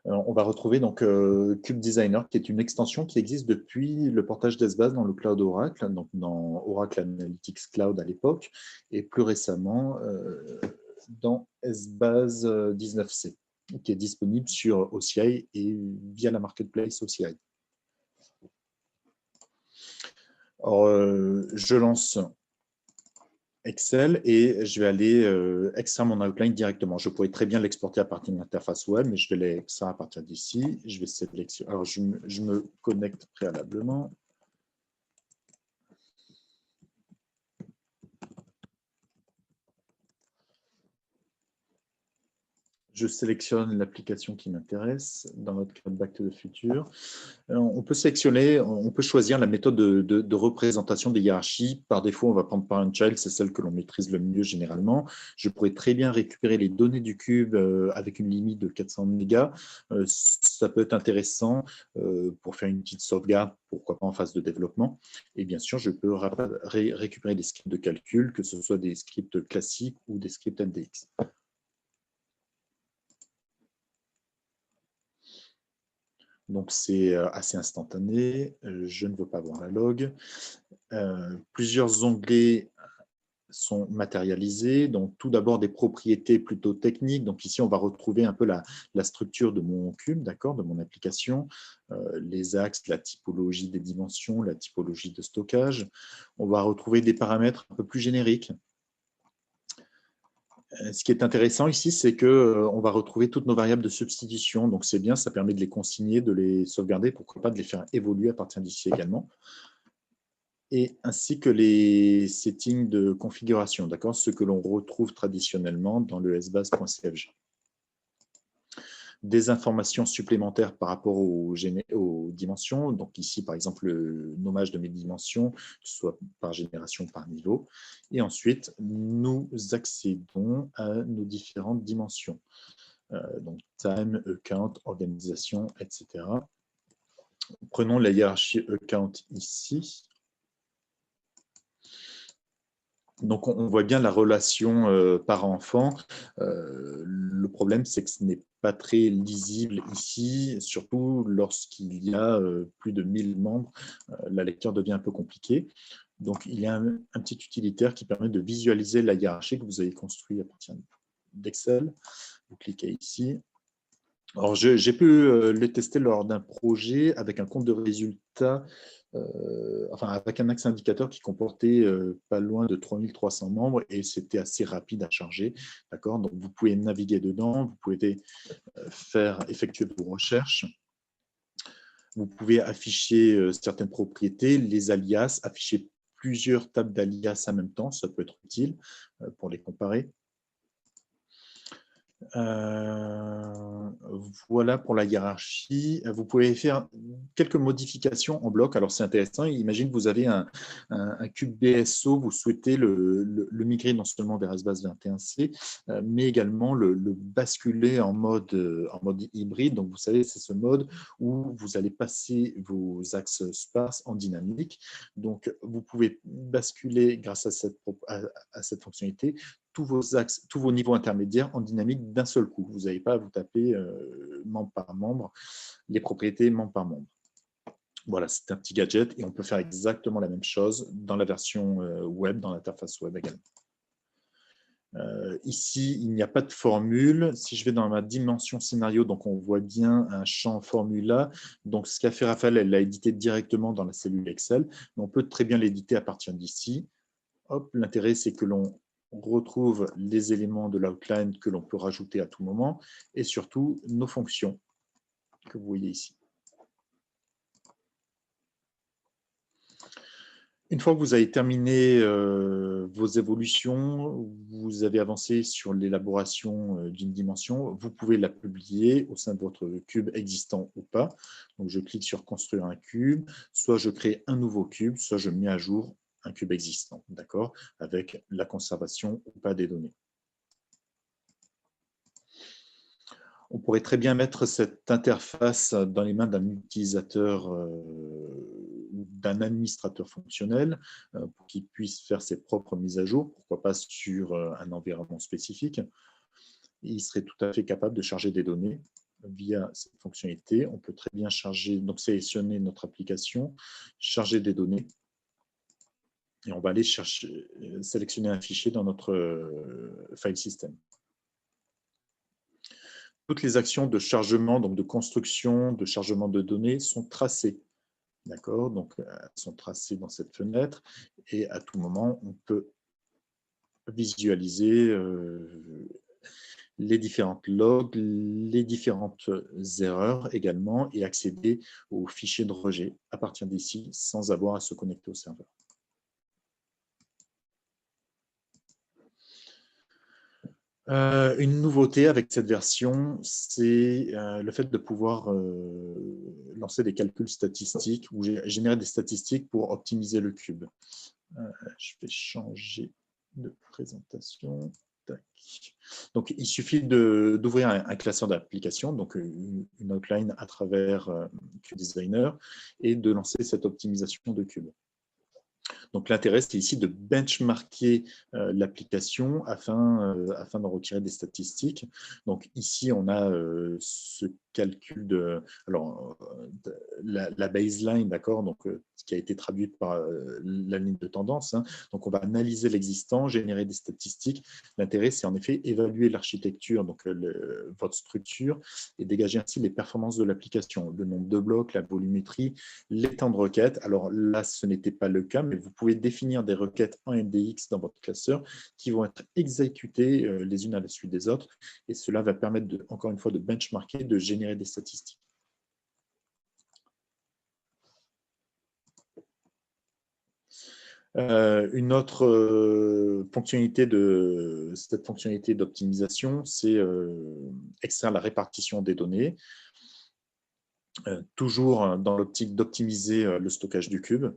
S4: On va retrouver donc Cube Designer, qui est une extension qui existe depuis le portage d'Esbase dans le cloud Oracle, donc dans Oracle Analytics Cloud à l'époque, et plus récemment dans Esbase 19c, qui est disponible sur OCI et via la marketplace OCI. Alors, je lance Excel et je vais aller extraire mon outline directement. Je pourrais très bien l'exporter à partir de l'interface web, mais je vais l'extraire à partir d'ici. Je vais sélectionner. Alors, je me connecte préalablement. Je sélectionne l'application qui m'intéresse, dans notre cas Back to the Future. On peut sélectionner, on peut choisir la méthode de représentation des hiérarchies. Par défaut, on va prendre Parent-Child, c'est celle que l'on maîtrise le mieux généralement. Je pourrais très bien récupérer les données du cube avec une limite de 400 mégas. Ça peut être intéressant pour faire une petite sauvegarde, pourquoi pas en phase de développement. Et bien sûr, je peux récupérer des scripts de calcul, que ce soit des scripts classiques ou des scripts MDX. Donc, c'est assez instantané. Je ne veux pas voir la log. Plusieurs onglets sont matérialisés. Donc, tout d'abord, des propriétés plutôt techniques. Donc, ici, on va retrouver un peu la structure de mon cube, d'accord, de mon application, les axes, la typologie des dimensions, la typologie de stockage. On va retrouver des paramètres un peu plus génériques. Ce qui est intéressant ici, c'est qu'on va retrouver toutes nos variables de substitution. Donc, c'est bien, ça permet de les consigner, de les sauvegarder, pourquoi pas de les faire évoluer à partir d'ici également. Et ainsi que les settings de configuration, d'accord, ce que l'on retrouve traditionnellement dans le sbase.cfg. Des informations supplémentaires par rapport aux dimensions. Donc ici, par exemple, le nommage de mes dimensions, que ce soit par génération, par niveau. Et ensuite, nous accédons à nos différentes dimensions. Donc time, account, organisation, etc. Prenons la hiérarchie account ici. Donc, on voit bien la relation parent-enfant. Le problème, c'est que ce n'est pas très lisible ici, surtout lorsqu'il y a plus de 1000 membres, la lecture devient un peu compliquée. Donc, il y a un petit utilitaire qui permet de visualiser la hiérarchie que vous avez construite à partir d'Excel. Vous cliquez ici. Alors, j'ai pu le tester lors d'un projet avec un compte de résultats, enfin avec un axe indicateur qui comportait pas loin de 3300 membres et c'était assez rapide à charger. D'accord. Donc, vous pouvez naviguer dedans, vous pouvez effectuer vos recherches. Vous pouvez afficher certaines propriétés, les alias, afficher plusieurs tables d'alias en même temps, ça peut être utile pour les comparer. Voilà pour la hiérarchie. Vous pouvez faire quelques modifications en bloc. Alors, c'est intéressant. Imagine que vous avez un cube BSO, vous souhaitez le migrer non seulement vers Esbase 21c, mais également le basculer en mode hybride. Donc, vous savez, c'est ce mode où vous allez passer vos axes sparses en dynamique. Donc, vous pouvez basculer grâce à cette fonctionnalité tous vos axes, tous vos niveaux intermédiaires en dynamique d'un seul coup. Vous n'avez pas à vous taper membre par membre, les propriétés membre par membre. Voilà, c'est un petit gadget et on peut faire exactement la même chose dans la version web, dans l'interface web également. Ici, il n'y a pas de formule. Si je vais dans ma dimension scénario, donc on voit bien un champ formula. Donc, ce qu'a fait Raphaël, elle l'a édité directement dans la cellule Excel. Mais on peut très bien l'éditer à partir d'ici. L'intérêt, c'est que l'on retrouve les éléments de l'outline que l'on peut rajouter à tout moment et surtout nos fonctions que vous voyez ici. Une fois que vous avez terminé vos évolutions, vous avez avancé sur l'élaboration d'une dimension, vous pouvez la publier au sein de votre cube existant ou pas. Donc, je clique sur « Construire un cube », soit je crée un nouveau cube, soit je mets à jour un cube existant, d'accord, avec la conservation ou pas des données. On pourrait très bien mettre cette interface dans les mains d'un utilisateur ou d'un administrateur fonctionnel pour qu'il puisse faire ses propres mises à jour, pourquoi pas sur un environnement spécifique. Il serait tout à fait capable de charger des données via cette fonctionnalité. On peut très bien charger, donc sélectionner notre application, charger des données, et on va aller chercher, sélectionner un fichier dans notre file system. Toutes les actions de chargement, donc de construction, de chargement de données sont tracées. D'accord, donc elles sont tracées dans cette fenêtre et à tout moment, on peut visualiser les différentes logs, les différentes erreurs également et accéder aux fichiers de rejet à partir d'ici sans avoir à se connecter au serveur. Une nouveauté avec cette version, c'est le fait de pouvoir lancer des calculs statistiques ou générer des statistiques pour optimiser le cube. Je vais changer de présentation. Tac. Donc, il suffit d'ouvrir un classeur d'application, donc une outline à travers QDesigner, et de lancer cette optimisation de cube. Donc, l'intérêt, c'est ici de benchmarker l'application afin d'en retirer des statistiques. Donc, ici, on a ce calcul de la baseline, d'accord, donc qui a été traduite par la ligne de tendance. Hein. Donc, on va analyser l'existant, générer des statistiques. L'intérêt, c'est en effet évaluer l'architecture, donc votre structure, et dégager ainsi les performances de l'application, le nombre de blocs, la volumétrie, les temps de requête. Alors là, ce n'était pas le cas, mais vous pouvez définir des requêtes en MDX dans votre classeur qui vont être exécutées les unes à la suite des autres. Et cela va permettre, encore une fois, de benchmarker, de générer des statistiques. Une autre fonctionnalité de cette fonctionnalité d'optimisation, c'est extraire la répartition des données, toujours dans l'optique d'optimiser le stockage du cube.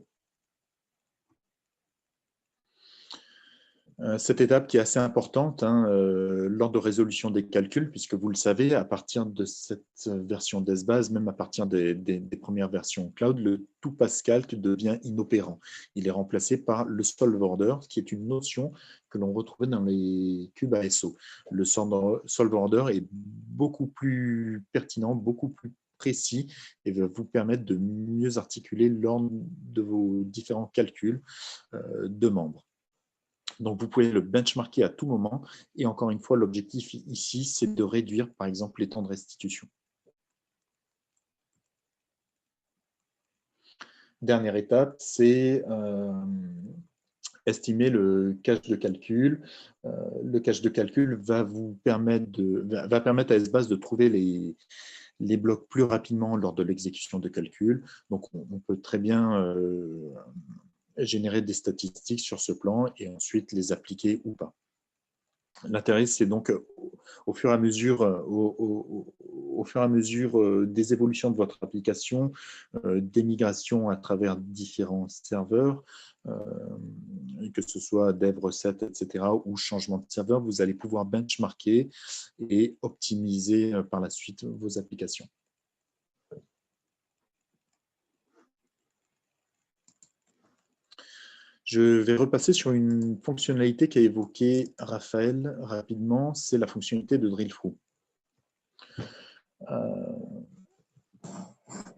S4: Cette étape qui est assez importante lors de résolution des calculs, puisque vous le savez, à partir de cette version d'Esbase, même à partir des premières versions cloud, le tout PassCalc devient inopérant. Il est remplacé par le solve order, qui est une notion que l'on retrouve dans les cubes ASO. Le solve order est beaucoup plus pertinent, beaucoup plus précis et va vous permettre de mieux articuler l'ordre de vos différents calculs de membres. Donc, vous pouvez le benchmarker à tout moment. Et encore une fois, l'objectif ici, c'est de réduire, par exemple, les temps de restitution. Dernière étape, c'est estimer le cache de calcul. Le cache de calcul va permettre à Esbase de trouver les blocs plus rapidement lors de l'exécution de calcul. Donc, on peut très bien générer des statistiques sur ce plan et ensuite les appliquer ou pas. L'intérêt, c'est donc au fur et à mesure, des évolutions de votre application, des migrations à travers différents serveurs, que ce soit dev, recette, etc., ou changement de serveur, vous allez pouvoir benchmarker et optimiser par la suite vos applications. Je vais repasser sur une fonctionnalité qu'a évoquée Raphaël rapidement, c'est la fonctionnalité de drill through.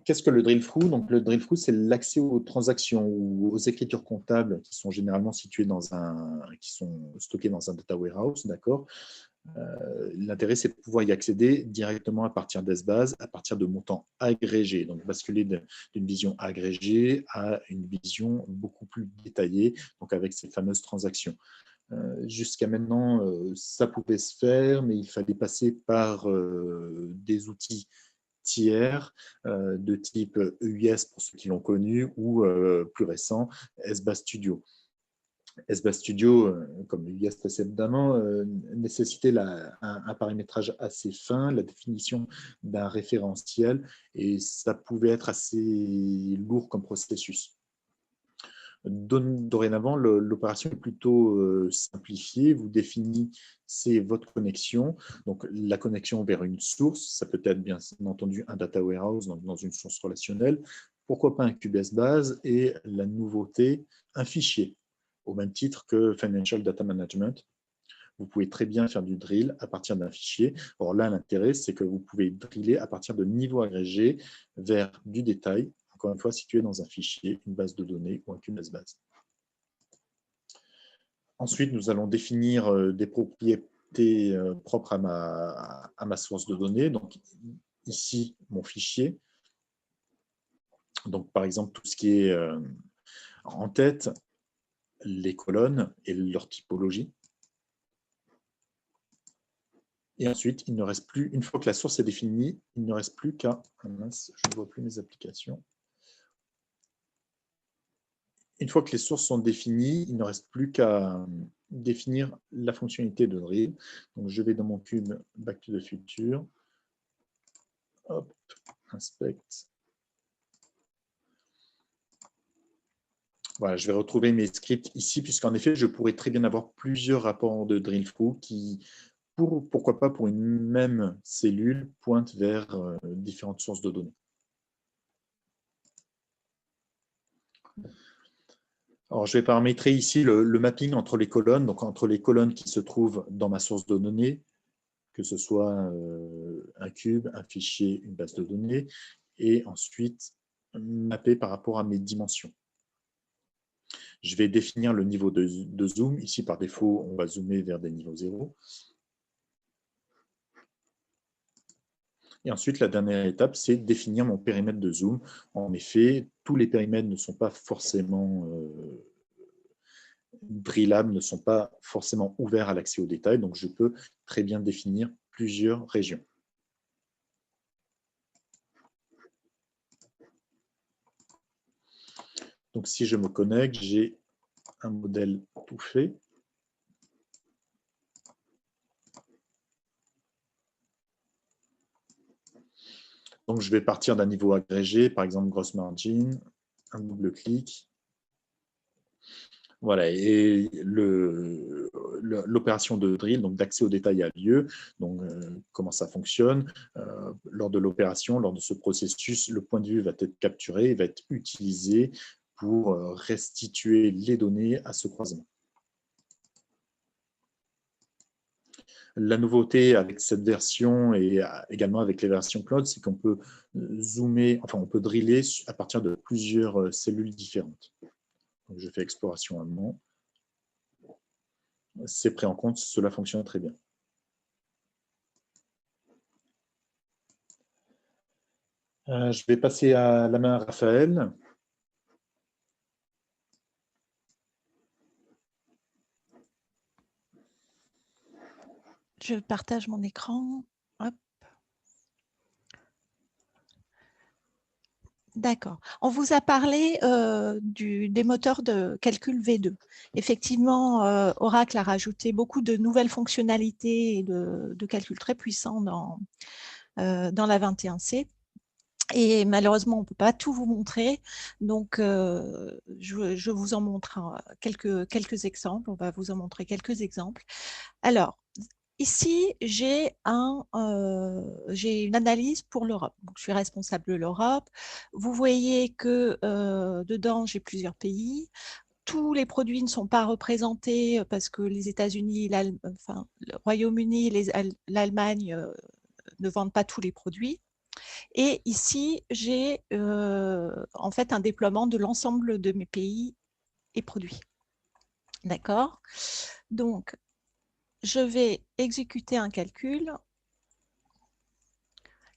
S4: Qu'est-ce que le drill through? Donc, le drill through, c'est l'accès aux transactions ou aux écritures comptables qui sont généralement situées qui sont stockées dans un data warehouse, d'accord. L'intérêt, c'est de pouvoir y accéder directement à partir d'Esbase, à partir de montants agrégés. Donc, basculer d'une vision agrégée à une vision beaucoup plus détaillée, donc avec ces fameuses transactions. Jusqu'à maintenant, ça pouvait se faire, mais il fallait passer par des outils tiers de type EUS pour ceux qui l'ont connu ou plus récent, Esbase Studio. Esbase Studio, comme EUS précédemment, nécessitait un paramétrage assez fin, la définition d'un référentiel, et ça pouvait être assez lourd comme processus. Dorénavant, l'opération est plutôt simplifiée. Vous définissez votre connexion, donc la connexion vers une source, ça peut être bien entendu un data warehouse dans une source relationnelle, pourquoi pas un cube Esbase, et la nouveauté, un fichier, au même titre que Financial Data Management. Vous pouvez très bien faire du drill à partir d'un fichier. Or là, l'intérêt, c'est que vous pouvez driller à partir de niveaux agrégés vers du détail, encore une fois situé dans un fichier, une base de données ou un cube Esbase. Ensuite, nous allons définir des propriétés propres à ma source de données. Donc ici, mon fichier. Donc par exemple, tout ce qui est en tête, les colonnes et leur typologie. Et ensuite, il ne reste plus, une fois que la source est définie, il ne reste plus qu'à... je ne vois plus mes applications. Une fois que les sources sont définies, il ne reste plus qu'à définir la fonctionnalité de drill. Donc, je vais dans mon cube Back to the Future. Hop, inspect. Voilà, je vais retrouver mes scripts ici, puisqu'en effet, je pourrais très bien avoir plusieurs rapports de drill through qui, pourquoi pas pour une même cellule, pointent vers différentes sources de données. Alors, je vais paramétrer ici le mapping entre les colonnes, donc entre les colonnes qui se trouvent dans ma source de données, que ce soit un cube, un fichier, une base de données, et ensuite mapper par rapport à mes dimensions. Je vais définir le niveau de zoom. Ici, par défaut, on va zoomer vers des niveaux 0. Et ensuite, la dernière étape, c'est définir mon périmètre de zoom. En effet, tous les périmètres ne sont pas forcément drillables, ne sont pas forcément ouverts à l'accès aux détails. Donc, je peux très bien définir plusieurs régions. Donc, si je me connecte, j'ai un modèle tout fait. Donc, je vais partir d'un niveau agrégé, par exemple gross margin, un double-clic. Voilà, et l'opération de drill, donc d'accès aux détails, a lieu. Donc, comment ça fonctionne? Lors de l'opération, lors de ce processus, le point de vue va être capturé et va être utilisé pour restituer les données à ce croisement. La nouveauté avec cette version et également avec les versions cloud, c'est qu'on peut zoomer, enfin on peut driller à partir de plusieurs cellules différentes. Donc, je fais exploration amont. C'est pris en compte, cela fonctionne très bien. Je vais passer à la main à Raphaël.
S5: Je partage mon écran. Hop. D'accord. On vous a parlé des moteurs de calcul V2. Effectivement, Oracle a rajouté beaucoup de nouvelles fonctionnalités et de calculs très puissants dans la 21C. Et malheureusement, on ne peut pas tout vous montrer. Donc, je vous en montre quelques exemples. On va vous en montrer quelques exemples. Alors, ici, j'ai une analyse pour l'Europe. Je suis responsable de l'Europe. Vous voyez que dedans, j'ai plusieurs pays. tous les produits ne sont pas représentés parce que les États-Unis, enfin, le Royaume-Uni et l'Allemagne ne vendent pas tous les produits. Et ici, j'ai en fait un déploiement de l'ensemble de mes pays et produits. D'accord? Donc, je vais exécuter un calcul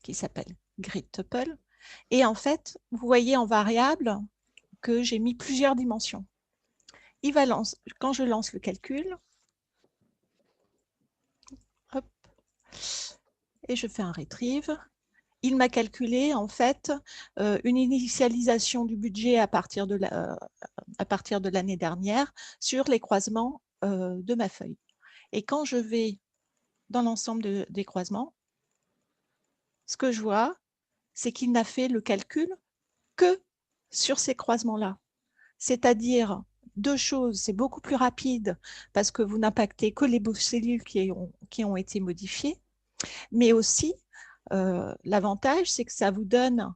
S5: qui s'appelle Grid Tuple. Et en fait, vous voyez en variable que j'ai mis plusieurs dimensions. Quand je lance le calcul, hop, et je fais un retrieve, il m'a calculé en fait une initialisation du budget à partir de l'année dernière sur les croisements de ma feuille. Et quand je vais dans l'ensemble des croisements, ce que je vois, c'est qu'il n'a fait le calcul que sur ces croisements-là. C'est-à-dire deux choses, c'est beaucoup plus rapide parce que vous n'impactez que les cellules qui ont été modifiées, mais aussi l'avantage, c'est que ça vous donne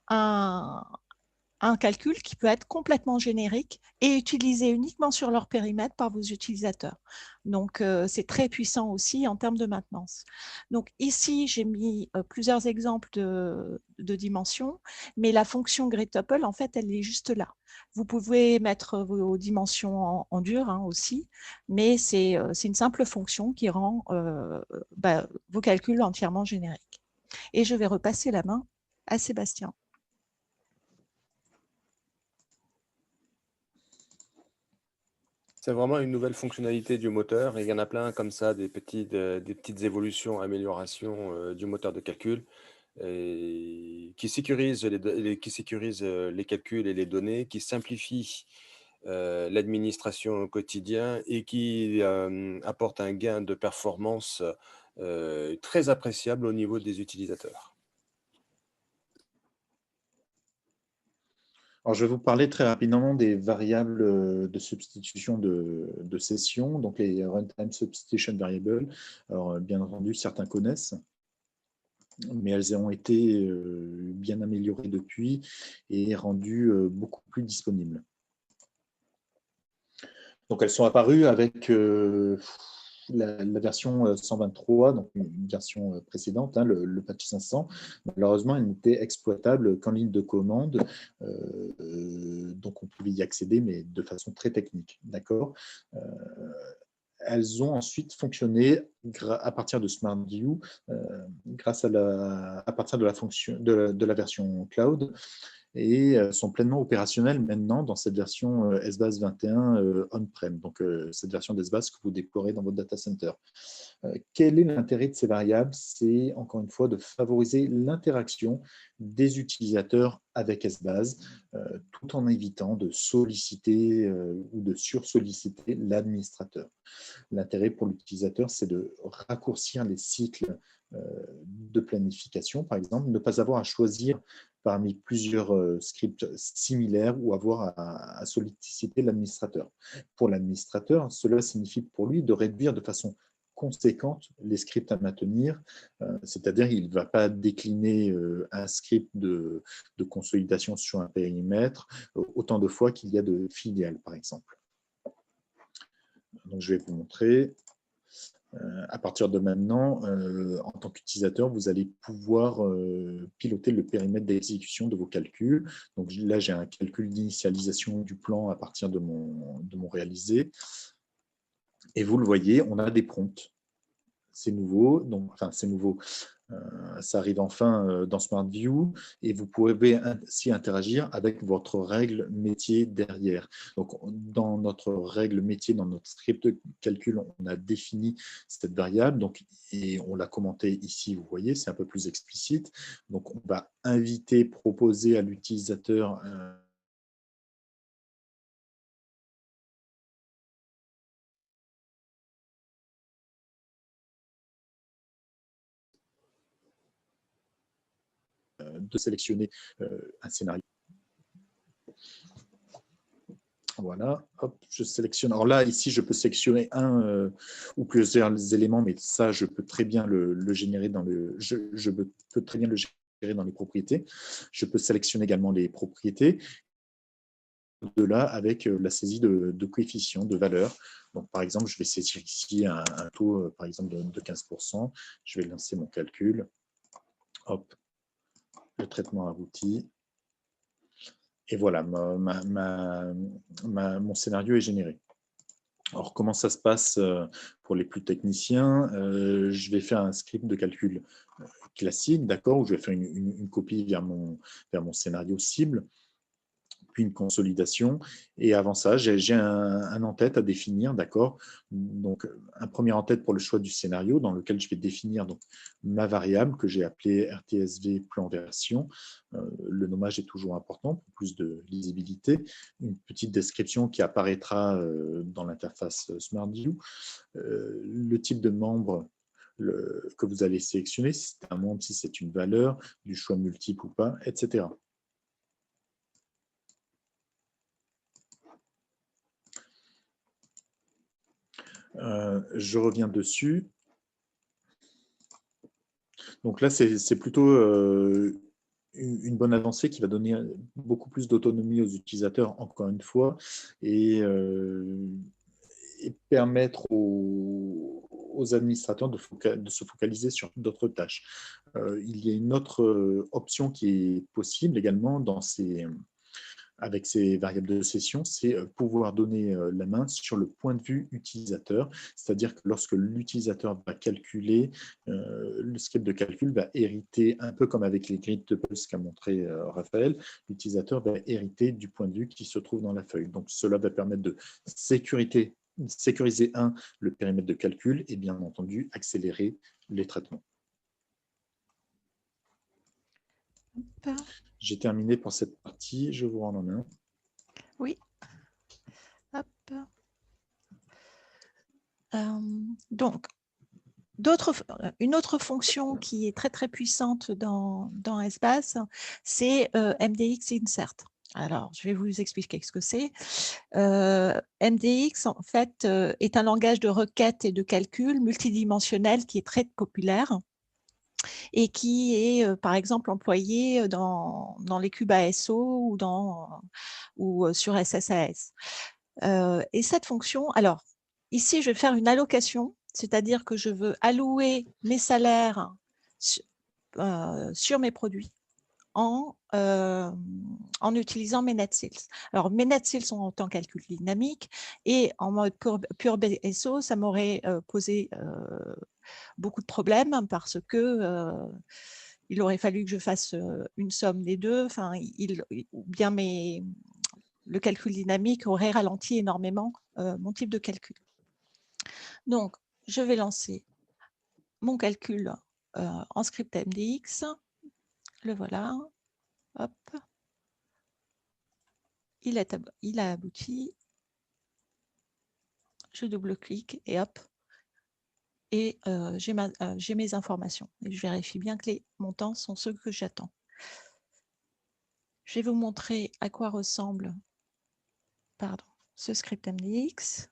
S5: un calcul qui peut être complètement générique et utilisé uniquement sur leur périmètre par vos utilisateurs. Donc, c'est très puissant aussi en termes de maintenance. Donc, ici, j'ai mis plusieurs exemples de dimensions, mais la fonction GridTuple, en fait, elle est juste là. Vous pouvez mettre vos dimensions en dur aussi, mais c'est une simple fonction qui rend vos calculs entièrement génériques. Et je vais repasser la main à Sébastien.
S3: C'est vraiment une nouvelle fonctionnalité du moteur et il y en a plein comme ça, des petites évolutions, améliorations du moteur de calcul qui sécurisent les calculs et les données, qui simplifient l'administration au quotidien et qui apportent un gain de performance très appréciable au niveau des utilisateurs.
S4: Alors, je vais vous parler très rapidement des variables de substitution de session, donc les Runtime Substitution Variables. Alors, bien entendu, certains connaissent, mais elles ont été bien améliorées depuis et rendues beaucoup plus disponibles. Donc, elles sont apparues avec la version 123, donc une version précédente, le patch 500. Malheureusement, elle n'était exploitable qu'en ligne de commande, donc on pouvait y accéder, mais de façon très technique. D'accord. Elles ont ensuite fonctionné à partir de SmartView, à partir de la version cloud, et sont pleinement opérationnelles maintenant dans cette version SBase 21 on-prem, donc cette version d'SBase que vous déploierez dans votre data center. Quel est l'intérêt de ces variables? C'est encore une fois de favoriser l'interaction des utilisateurs avec SBase, tout en évitant de solliciter ou de sursolliciter l'administrateur. L'intérêt pour l'utilisateur, c'est de raccourcir les cycles de planification, par exemple, ne pas avoir à choisir parmi plusieurs scripts similaires ou avoir à solliciter l'administrateur. Pour l'administrateur, cela signifie pour lui de réduire de façon conséquente les scripts à maintenir, c'est-à-dire qu'il ne va pas décliner un script de consolidation sur un périmètre autant de fois qu'il y a de filiales, par exemple. Donc, je vais vous montrer. À partir de maintenant, en tant qu'utilisateur, vous allez pouvoir piloter le périmètre d'exécution de vos calculs. Donc là, j'ai un calcul d'initialisation du plan à partir de mon réalisé. Et vous le voyez, on a des prompts. C'est nouveau, donc, enfin c'est nouveau. Ça arrive enfin dans SmartView et vous pouvez ainsi interagir avec votre règle métier derrière. Donc, dans notre règle métier, dans notre script calcul, on a défini cette variable et on l'a commenté ici, vous voyez, c'est un peu plus explicite. Donc, on va inviter, proposer à l'utilisateur de sélectionner un scénario. Voilà, hop, je sélectionne. Alors là, ici, je peux sélectionner un ou plusieurs éléments, mais ça, je peux très bien le générer dans je peux très bien le générer dans les propriétés. Je peux sélectionner également les propriétés. au-delà avec la saisie de coefficients, de valeurs. Donc, par exemple, je vais saisir ici un taux, par exemple, de 15%. Je vais lancer mon calcul. Hop, le traitement abouti. Et voilà, mon scénario est généré. Alors, comment ça se passe pour les plus techniciens? Je vais faire un script de calcul classique, d'accord, où je vais faire une copie vers mon scénario cible, puis une consolidation. Et avant ça, j'ai un en-tête à définir, d'accord. Donc, un premier en-tête pour le choix du scénario, dans lequel je vais définir donc, ma variable que j'ai appelée RTSV plan version. Le nommage est toujours important pour plus de lisibilité. Une petite description qui apparaîtra dans l'interface SmartView. Le type de membre que vous allez sélectionner, si c'est un membre, si c'est une valeur, du choix multiple ou pas, etc. Je reviens dessus. Donc là, c'est plutôt une bonne avancée qui va donner beaucoup plus d'autonomie aux utilisateurs, encore une fois, et permettre aux administrateurs de se focaliser sur d'autres tâches. Il y a une autre option qui est possible également avec ces variables de session, c'est pouvoir donner la main sur le point de vue utilisateur, c'est-à-dire que lorsque l'utilisateur va calculer, le script de calcul va hériter, un peu comme avec les grid tuples qu'a montré Raphaël, l'utilisateur va hériter du point de vue qui se trouve dans la feuille. Donc cela va permettre de sécuriser, le périmètre de calcul et bien entendu accélérer les traitements. J'ai terminé pour cette partie, je vous rends la main.
S5: Oui. Hop. Donc, une autre fonction qui est très très puissante dans Espace, c'est MDX Insert. Alors, je vais vous expliquer ce que c'est. MDX, en fait, est un langage de requête et de calcul multidimensionnel qui est très populaire et qui est, par exemple, employé dans les cubes ASO ou sur SSAS. Et cette fonction, alors, ici, je vais faire une allocation, c'est-à-dire que je veux allouer mes salaires sur mes produits en utilisant mes net sales. Alors, mes net sales sont en calcul dynamique et en mode pure BSO, ça m'aurait posé beaucoup de problèmes parce que il aurait fallu que je fasse une somme des deux, enfin, ou bien le calcul dynamique aurait ralenti énormément mon type de calcul. Donc, je vais lancer mon calcul en script MDX. Le voilà. Hop. Il a abouti. Je double-clique et hop. Et j'ai mes informations. Et je vérifie bien que les montants sont ceux que j'attends. Je vais vous montrer à quoi ressemble ce script MDX.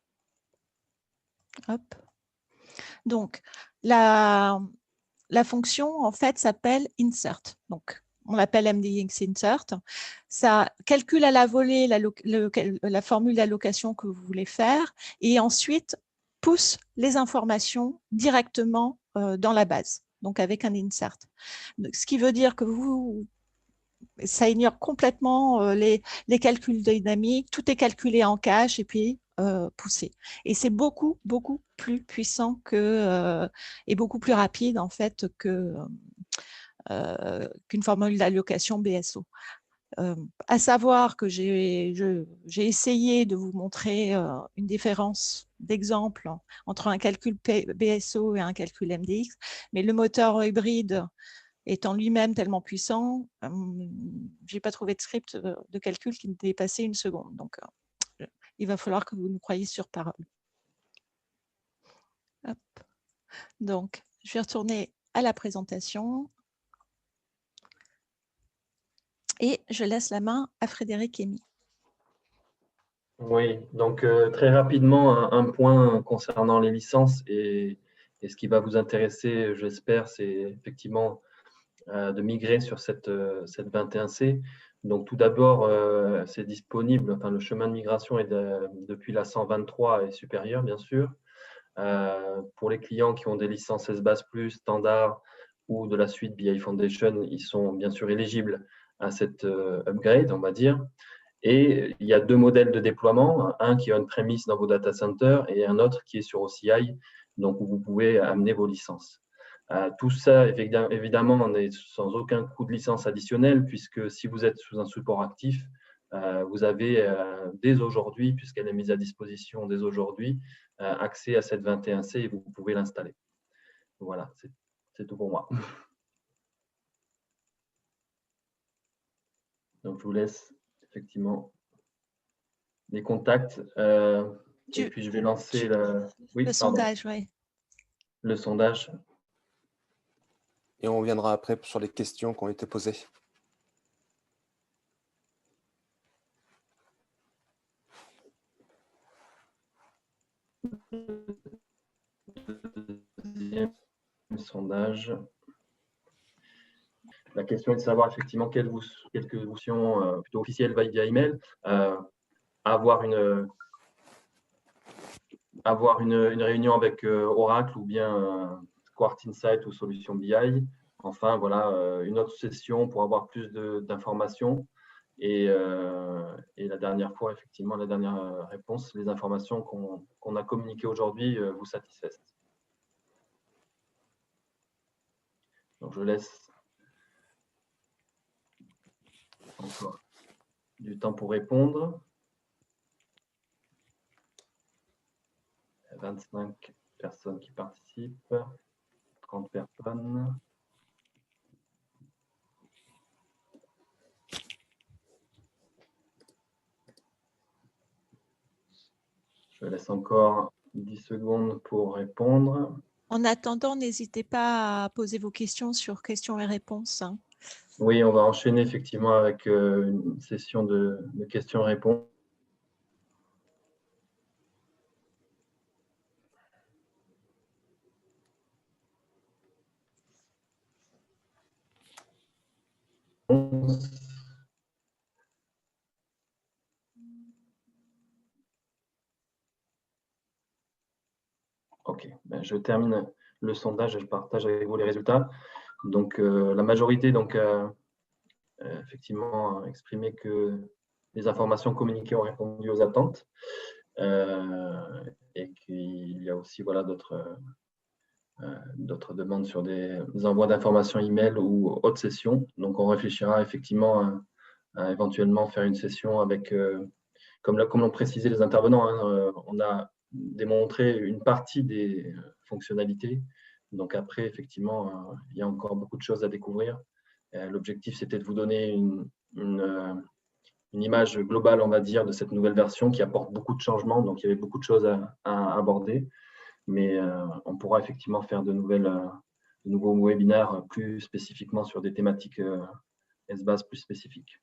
S5: Hop. Donc, la fonction, en fait, s'appelle insert. Donc, on l'appelle MDX insert. Ça calcule à la volée la formule d'allocation que vous voulez faire et ensuite pousse les informations directement dans la base, donc avec un insert. Donc, ce qui veut dire que ça ignore complètement les calculs dynamiques, tout est calculé en cache et puis poussé. Et c'est beaucoup, beaucoup plus puissant et beaucoup plus rapide en fait qu'une formule d'allocation BSO. À savoir que j'ai essayé de vous montrer une différence d'exemple entre un calcul BSO et un calcul MDX, mais le moteur hybride étant lui-même tellement puissant, je n'ai pas trouvé de script de calcul qui ne dépassait une seconde. Donc, il va falloir que vous nous croyiez sur parole. Hop. Donc, je vais retourner à la présentation. Et je laisse la main à Frédéric Hémy.
S2: Oui, donc très rapidement, un point concernant les licences et ce qui va vous intéresser, j'espère, c'est effectivement de migrer sur cette 21C. Donc, tout d'abord, c'est disponible, enfin, le chemin de migration est depuis la 123 et supérieur, bien sûr. Pour les clients qui ont des licences SBAS+, standard ou de la suite BI Foundation, ils sont bien sûr éligibles à cette upgrade, on va dire. Et il y a deux modèles de déploiement, un qui est on-premise dans vos data centers et un autre qui est sur OCI, donc où vous pouvez amener vos licences. Tout ça, évidemment, on est sans aucun coût de licence additionnel, puisque si vous êtes sous un support actif, vous avez dès aujourd'hui, puisqu'elle est mise à disposition dès aujourd'hui, accès à cette 21C et vous pouvez l'installer. Voilà, c'est tout pour moi. Donc, je vous laisse effectivement les contacts et puis je vais lancer
S5: le sondage. Oui.
S2: Le sondage.
S3: Et on reviendra après sur les questions qui ont été posées.
S2: Deuxième sondage. La question est de savoir effectivement quelles solutions plutôt officielles via email, avoir une réunion avec Oracle ou bien QuartInsight ou Solution BI. Enfin, voilà, une autre session pour avoir plus d'informations. Et la dernière fois, effectivement, la dernière réponse, les informations qu'on a communiquées aujourd'hui vous satisfaisent. Donc, je laisse encore du temps pour répondre. 25 personnes qui participent, 30 personnes. Je laisse encore 10 secondes pour répondre.
S5: En attendant, n'hésitez pas à poser vos questions sur questions et réponses.
S2: Oui, on va enchaîner effectivement avec une session de questions et réponses. Ok, ben, je termine le sondage et je partage avec vous les résultats. Donc, la majorité effectivement a exprimé que les informations communiquées ont répondu aux attentes et qu'il y a aussi voilà, d'autres demandes sur des envois d'informations email ou autres sessions. Donc, on réfléchira effectivement à éventuellement faire une session avec, comme l'ont précisé les intervenants, hein, on a démontré une partie des fonctionnalités. Donc après, effectivement, il y a encore beaucoup de choses à découvrir. L'objectif, c'était de vous donner une image globale, on va dire, de cette nouvelle version qui apporte beaucoup de changements. Donc, il y avait beaucoup de choses à aborder. Mais on pourra effectivement faire de nouveaux webinaires plus spécifiquement sur des thématiques SBAS plus spécifiques.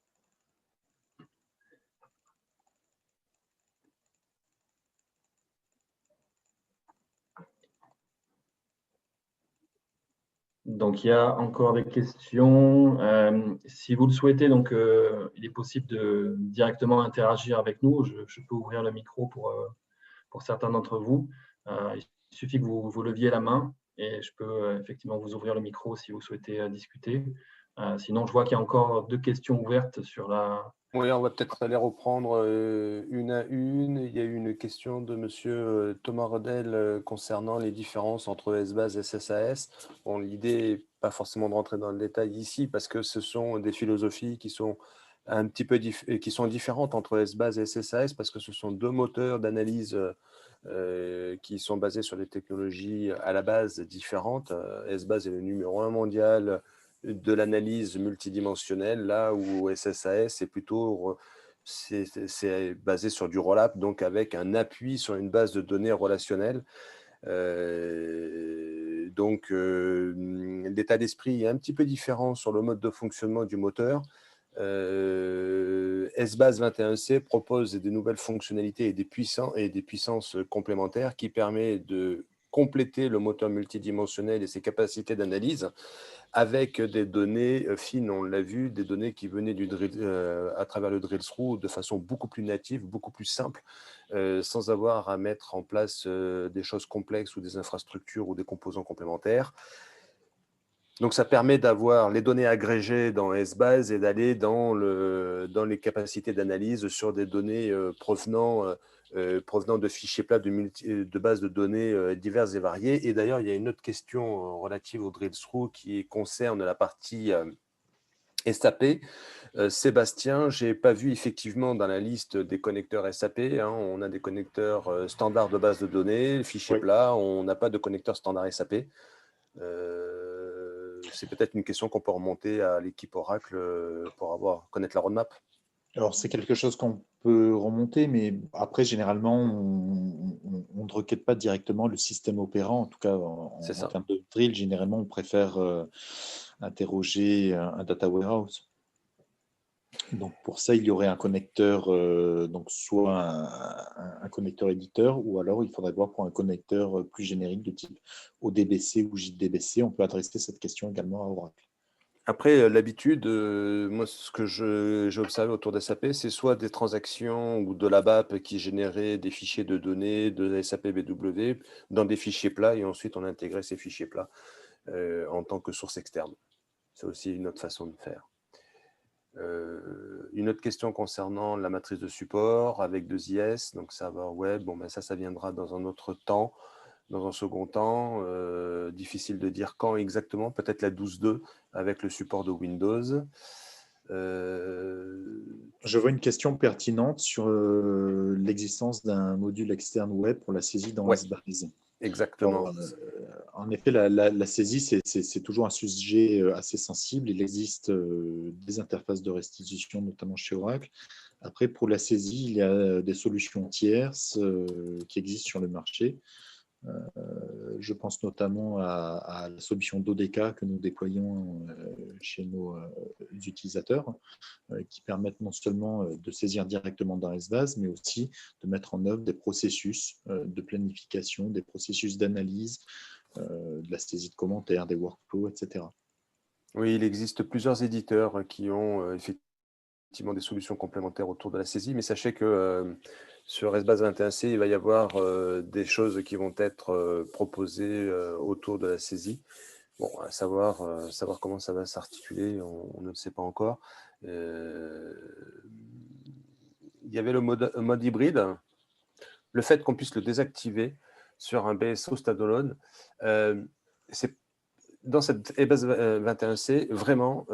S2: Donc, il y a encore des questions. Si vous le souhaitez, donc, il est possible de directement interagir avec nous. Je peux ouvrir le micro pour certains d'entre vous. Il suffit que vous leviez la main et je peux effectivement vous ouvrir le micro si vous souhaitez discuter. Sinon, je vois qu'il y a encore deux questions ouvertes sur la…
S3: Oui, on va peut-être les reprendre une à une. Il y a eu une question de monsieur Thomas Redel concernant les différences entre SBAS et SSAS. Bon, l'idée n'est pas forcément de rentrer dans le détail ici parce que ce sont des philosophies qui sont un petit peu différentes entre SBAS et SSAS parce que ce sont deux moteurs d'analyse qui sont basés sur des technologies à la base différentes. SBAS est le numéro 1 mondial de l'analyse multidimensionnelle, là où SSAS est plutôt c'est basé sur du roll-up, donc avec un appui sur une base de données relationnelle. Donc, l'état d'esprit est un petit peu différent sur le mode de fonctionnement du moteur. SBAS 21C propose des nouvelles fonctionnalités et des puissances complémentaires qui permettent de compléter le moteur multidimensionnel et ses capacités d'analyse avec des données fines, on l'a vu, des données qui venaient à travers le drill through de façon beaucoup plus native, beaucoup plus simple, sans avoir à mettre en place des choses complexes ou des infrastructures ou des composants complémentaires. Donc, ça permet d'avoir les données agrégées dans SBase et d'aller dans les capacités d'analyse sur des données provenant de fichiers plats de bases de données diverses et variées. Et d'ailleurs, il y a une autre question relative au drill through qui concerne la partie SAP. Sébastien, je n'ai pas vu effectivement dans la liste des connecteurs SAP. On a des connecteurs standards de base de données, fichiers plats. On n'a pas de connecteur standard SAP. C'est peut-être une question qu'on peut remonter à l'équipe Oracle pour connaître la roadmap.
S4: Alors, c'est quelque chose qu'on peut remonter, mais après, généralement, on ne requête pas directement le système opérant. En tout cas, en termes de drill, généralement, on préfère interroger un data warehouse. Donc, pour ça, il y aurait un connecteur, donc soit un connecteur éditeur, ou alors il faudrait voir pour un connecteur plus générique de type ODBC ou JDBC. On peut adresser cette question également à Oracle.
S3: Après, l'habitude, moi, ce que j'ai observé autour de SAP, c'est soit des transactions ou de la BAP qui généraient des fichiers de données de SAP BW dans des fichiers plats, et ensuite on intégrait ces fichiers plats en tant que source externe. C'est aussi une autre façon de faire. Une autre question concernant la matrice de support avec 2IS, donc serveur web, bon, ben ça viendra dans un autre temps. Dans un second temps, difficile de dire quand exactement, peut-être la 12.2 avec le support de Windows.
S4: Je vois une question pertinente sur l'existence d'un module externe web pour la saisie dans SBase.
S3: Exactement.
S4: Alors, en effet, la saisie, c'est toujours un sujet assez sensible. Il existe des interfaces de restitution, notamment chez Oracle. Après, pour la saisie, il y a des solutions tierces qui existent sur le marché. Je pense notamment à la solution d'ODK que nous déployons chez nos utilisateurs, qui permettent non seulement de saisir directement dans SBase, mais aussi de mettre en œuvre des processus de planification, des processus d'analyse, de la saisie de commentaires, des workflows, etc.
S3: Oui, il existe plusieurs éditeurs qui ont effectivement des solutions complémentaires autour de la saisie, mais sachez que sur SBase 21C, il va y avoir des choses qui vont être proposées autour de la saisie. Bon, à savoir comment ça va s'articuler, on ne le sait pas encore. Il y avait le mode hybride. Le fait qu'on puisse le désactiver sur un BSO standalone, dans cette SBase 21C, vraiment,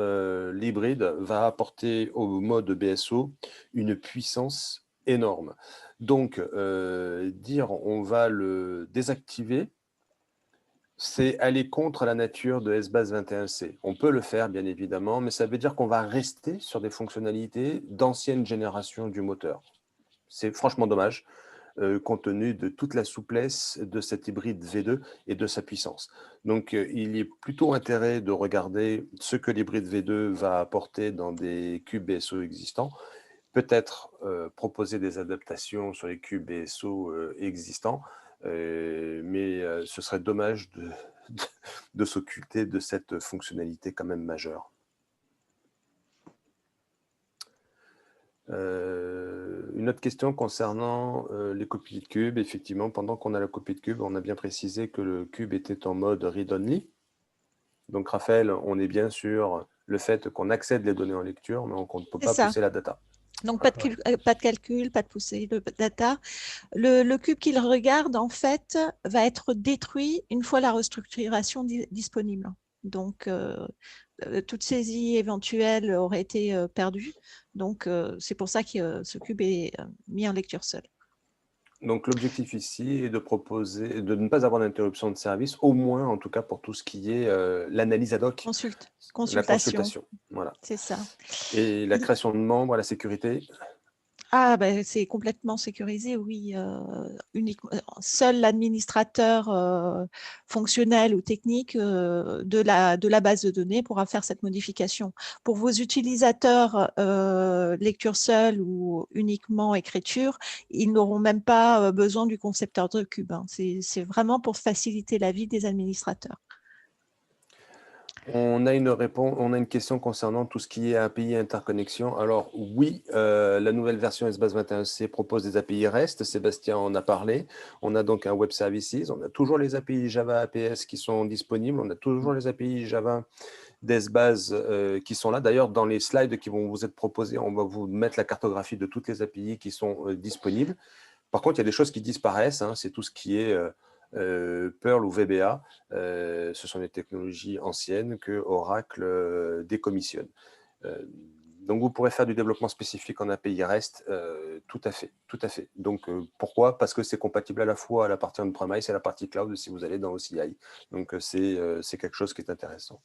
S3: l'hybride va apporter au mode BSO une puissance énorme. Donc, dire on va le désactiver, c'est aller contre la nature de SBase 21C. On peut le faire, bien évidemment, mais ça veut dire qu'on va rester sur des fonctionnalités d'ancienne génération du moteur. C'est franchement dommage, compte tenu de toute la souplesse de cet hybride V2 et de sa puissance. Donc, il y a plutôt intérêt de regarder ce que l'hybride V2 va apporter dans des cubes BSO existants, peut-être proposer des adaptations sur les cubes BSO existants, mais ce serait dommage de s'occulter de cette fonctionnalité quand même majeure. Une autre question concernant les copies de cubes. Effectivement, pendant qu'on a la copie de cube, on a bien précisé que le cube était en mode read-only. Donc, Raphaël, on est bien sur le fait qu'on accède les données en lecture, mais qu'on ne peut pas pousser la data.
S5: Donc, pas de calcul, pas de pousser de data. Le cube qu'il regarde, en fait, va être détruit une fois la restructuration disponible. Donc, toute saisie éventuelle aurait été perdue. Donc, c'est pour ça que ce cube est mis en lecture seule.
S3: Donc, l'objectif ici est de proposer, de ne pas avoir d'interruption de service, au moins, en tout cas, pour tout ce qui est l'analyse ad hoc.
S5: Consultation.
S3: La consultation, voilà.
S5: C'est ça.
S3: Et la création de membres, la sécurité.
S5: Ah, ben, c'est complètement sécurisé, oui. Seul l'administrateur fonctionnel ou technique de la base de données pourra faire cette modification. Pour vos utilisateurs lecture seule ou uniquement écriture, ils n'auront même pas besoin du concepteur de cube, hein. C'est vraiment pour faciliter la vie des administrateurs.
S3: On a une question concernant tout ce qui est API interconnexion. Alors oui, la nouvelle version SBase 21C propose des API REST. Sébastien en a parlé. On a donc un Web Services. On a toujours les API Java APS qui sont disponibles. On a toujours les API Java d'SBase qui sont là. D'ailleurs, dans les slides qui vont vous être proposés, on va vous mettre la cartographie de toutes les API qui sont disponibles. Par contre, il y a des choses qui disparaissent, hein. C'est tout ce qui est Perl ou VBA. Ce sont des technologies anciennes que Oracle décommissionne. Donc, vous pourrez faire du développement spécifique en API REST, tout à fait, tout à fait. Donc, pourquoi? Parce que c'est compatible à la fois à la partie on-premise et à la partie cloud si vous allez dans OCI. Donc, c'est quelque chose qui est intéressant.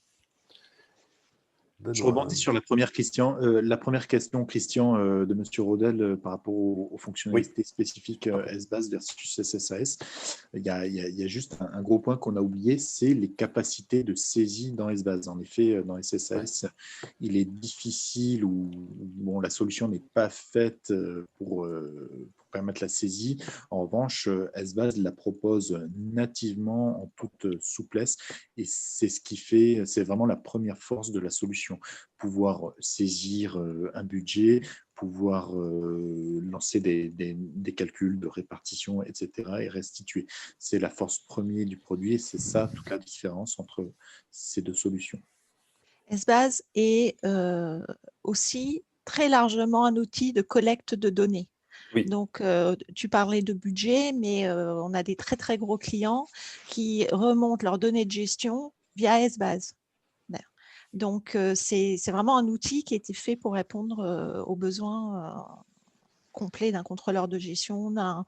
S4: Je
S3: Benoît.
S4: rebondis sur la première question, Christian, de M. Rodel par rapport aux fonctionnalités spécifiques SBase versus SSAS. Il y a juste un gros point qu'on a oublié, c'est les capacités de saisie dans SBase. En effet, dans SSAS, il est difficile ou bon, la solution n'est pas faite pour permettre la saisie. En revanche, SBase la propose nativement en toute souplesse et c'est ce qui fait, c'est vraiment la première force de la solution. Pouvoir saisir un budget, pouvoir lancer des calculs de répartition, etc. et restituer. C'est la force première du produit et c'est ça toute la différence entre ces deux solutions.
S5: SBase est aussi très largement un outil de collecte de données.
S3: Oui.
S5: Donc, tu parlais de budget, mais on a des très, très gros clients qui remontent leurs données de gestion via SBase. Donc, c'est vraiment un outil qui a été fait pour répondre aux besoins complets d'un contrôleur de gestion, d'un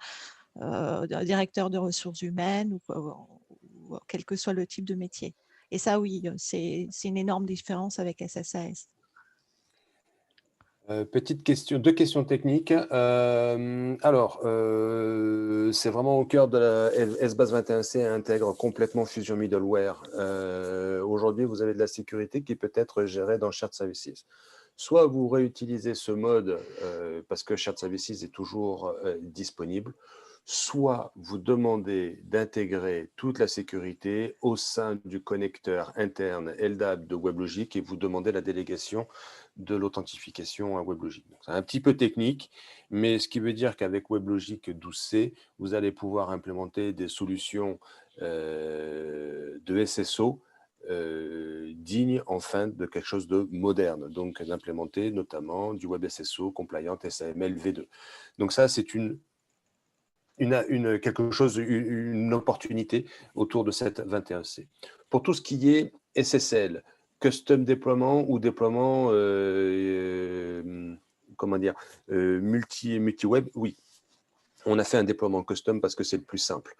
S5: directeur de ressources humaines, ou quel que soit le type de métier. Et ça, oui, c'est une énorme différence avec SSAS.
S3: Petite question, deux questions techniques. C'est vraiment au cœur de la SBase 21C intègre complètement Fusion Middleware. Aujourd'hui, vous avez de la sécurité qui peut être gérée dans Shared Services. Soit vous réutilisez ce mode parce que Shared Services est toujours disponible, soit vous demandez d'intégrer toute la sécurité au sein du connecteur interne LDAP de WebLogic et vous demandez la délégation de l'authentification à WebLogic. C'est un petit peu technique, mais ce qui veut dire qu'avec WebLogic 12c, vous allez pouvoir implémenter des solutions de SSO dignes enfin de quelque chose de moderne, donc d'implémenter notamment du WebSSO compliant SAML V2. Donc ça, c'est une opportunité autour de cette 21C. Pour tout ce qui est SSL, custom déploiement ou déploiement multi-web, oui. On a fait un déploiement custom parce que c'est le plus simple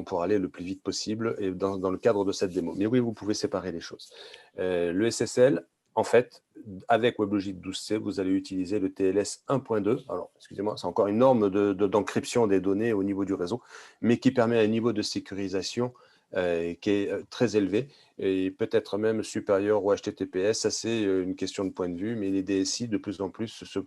S3: pour aller le plus vite possible et dans le cadre de cette démo. Mais oui, vous pouvez séparer les choses. Le SSL, en fait, avec WebLogic 12c, vous allez utiliser le TLS 1.2. Alors, excusez-moi, c'est encore une norme d'encryption des données au niveau du réseau, mais qui permet un niveau de sécurisation qui est très élevé et peut-être même supérieur au HTTPS. Ça, c'est une question de point de vue, mais les DSI, de plus en plus, se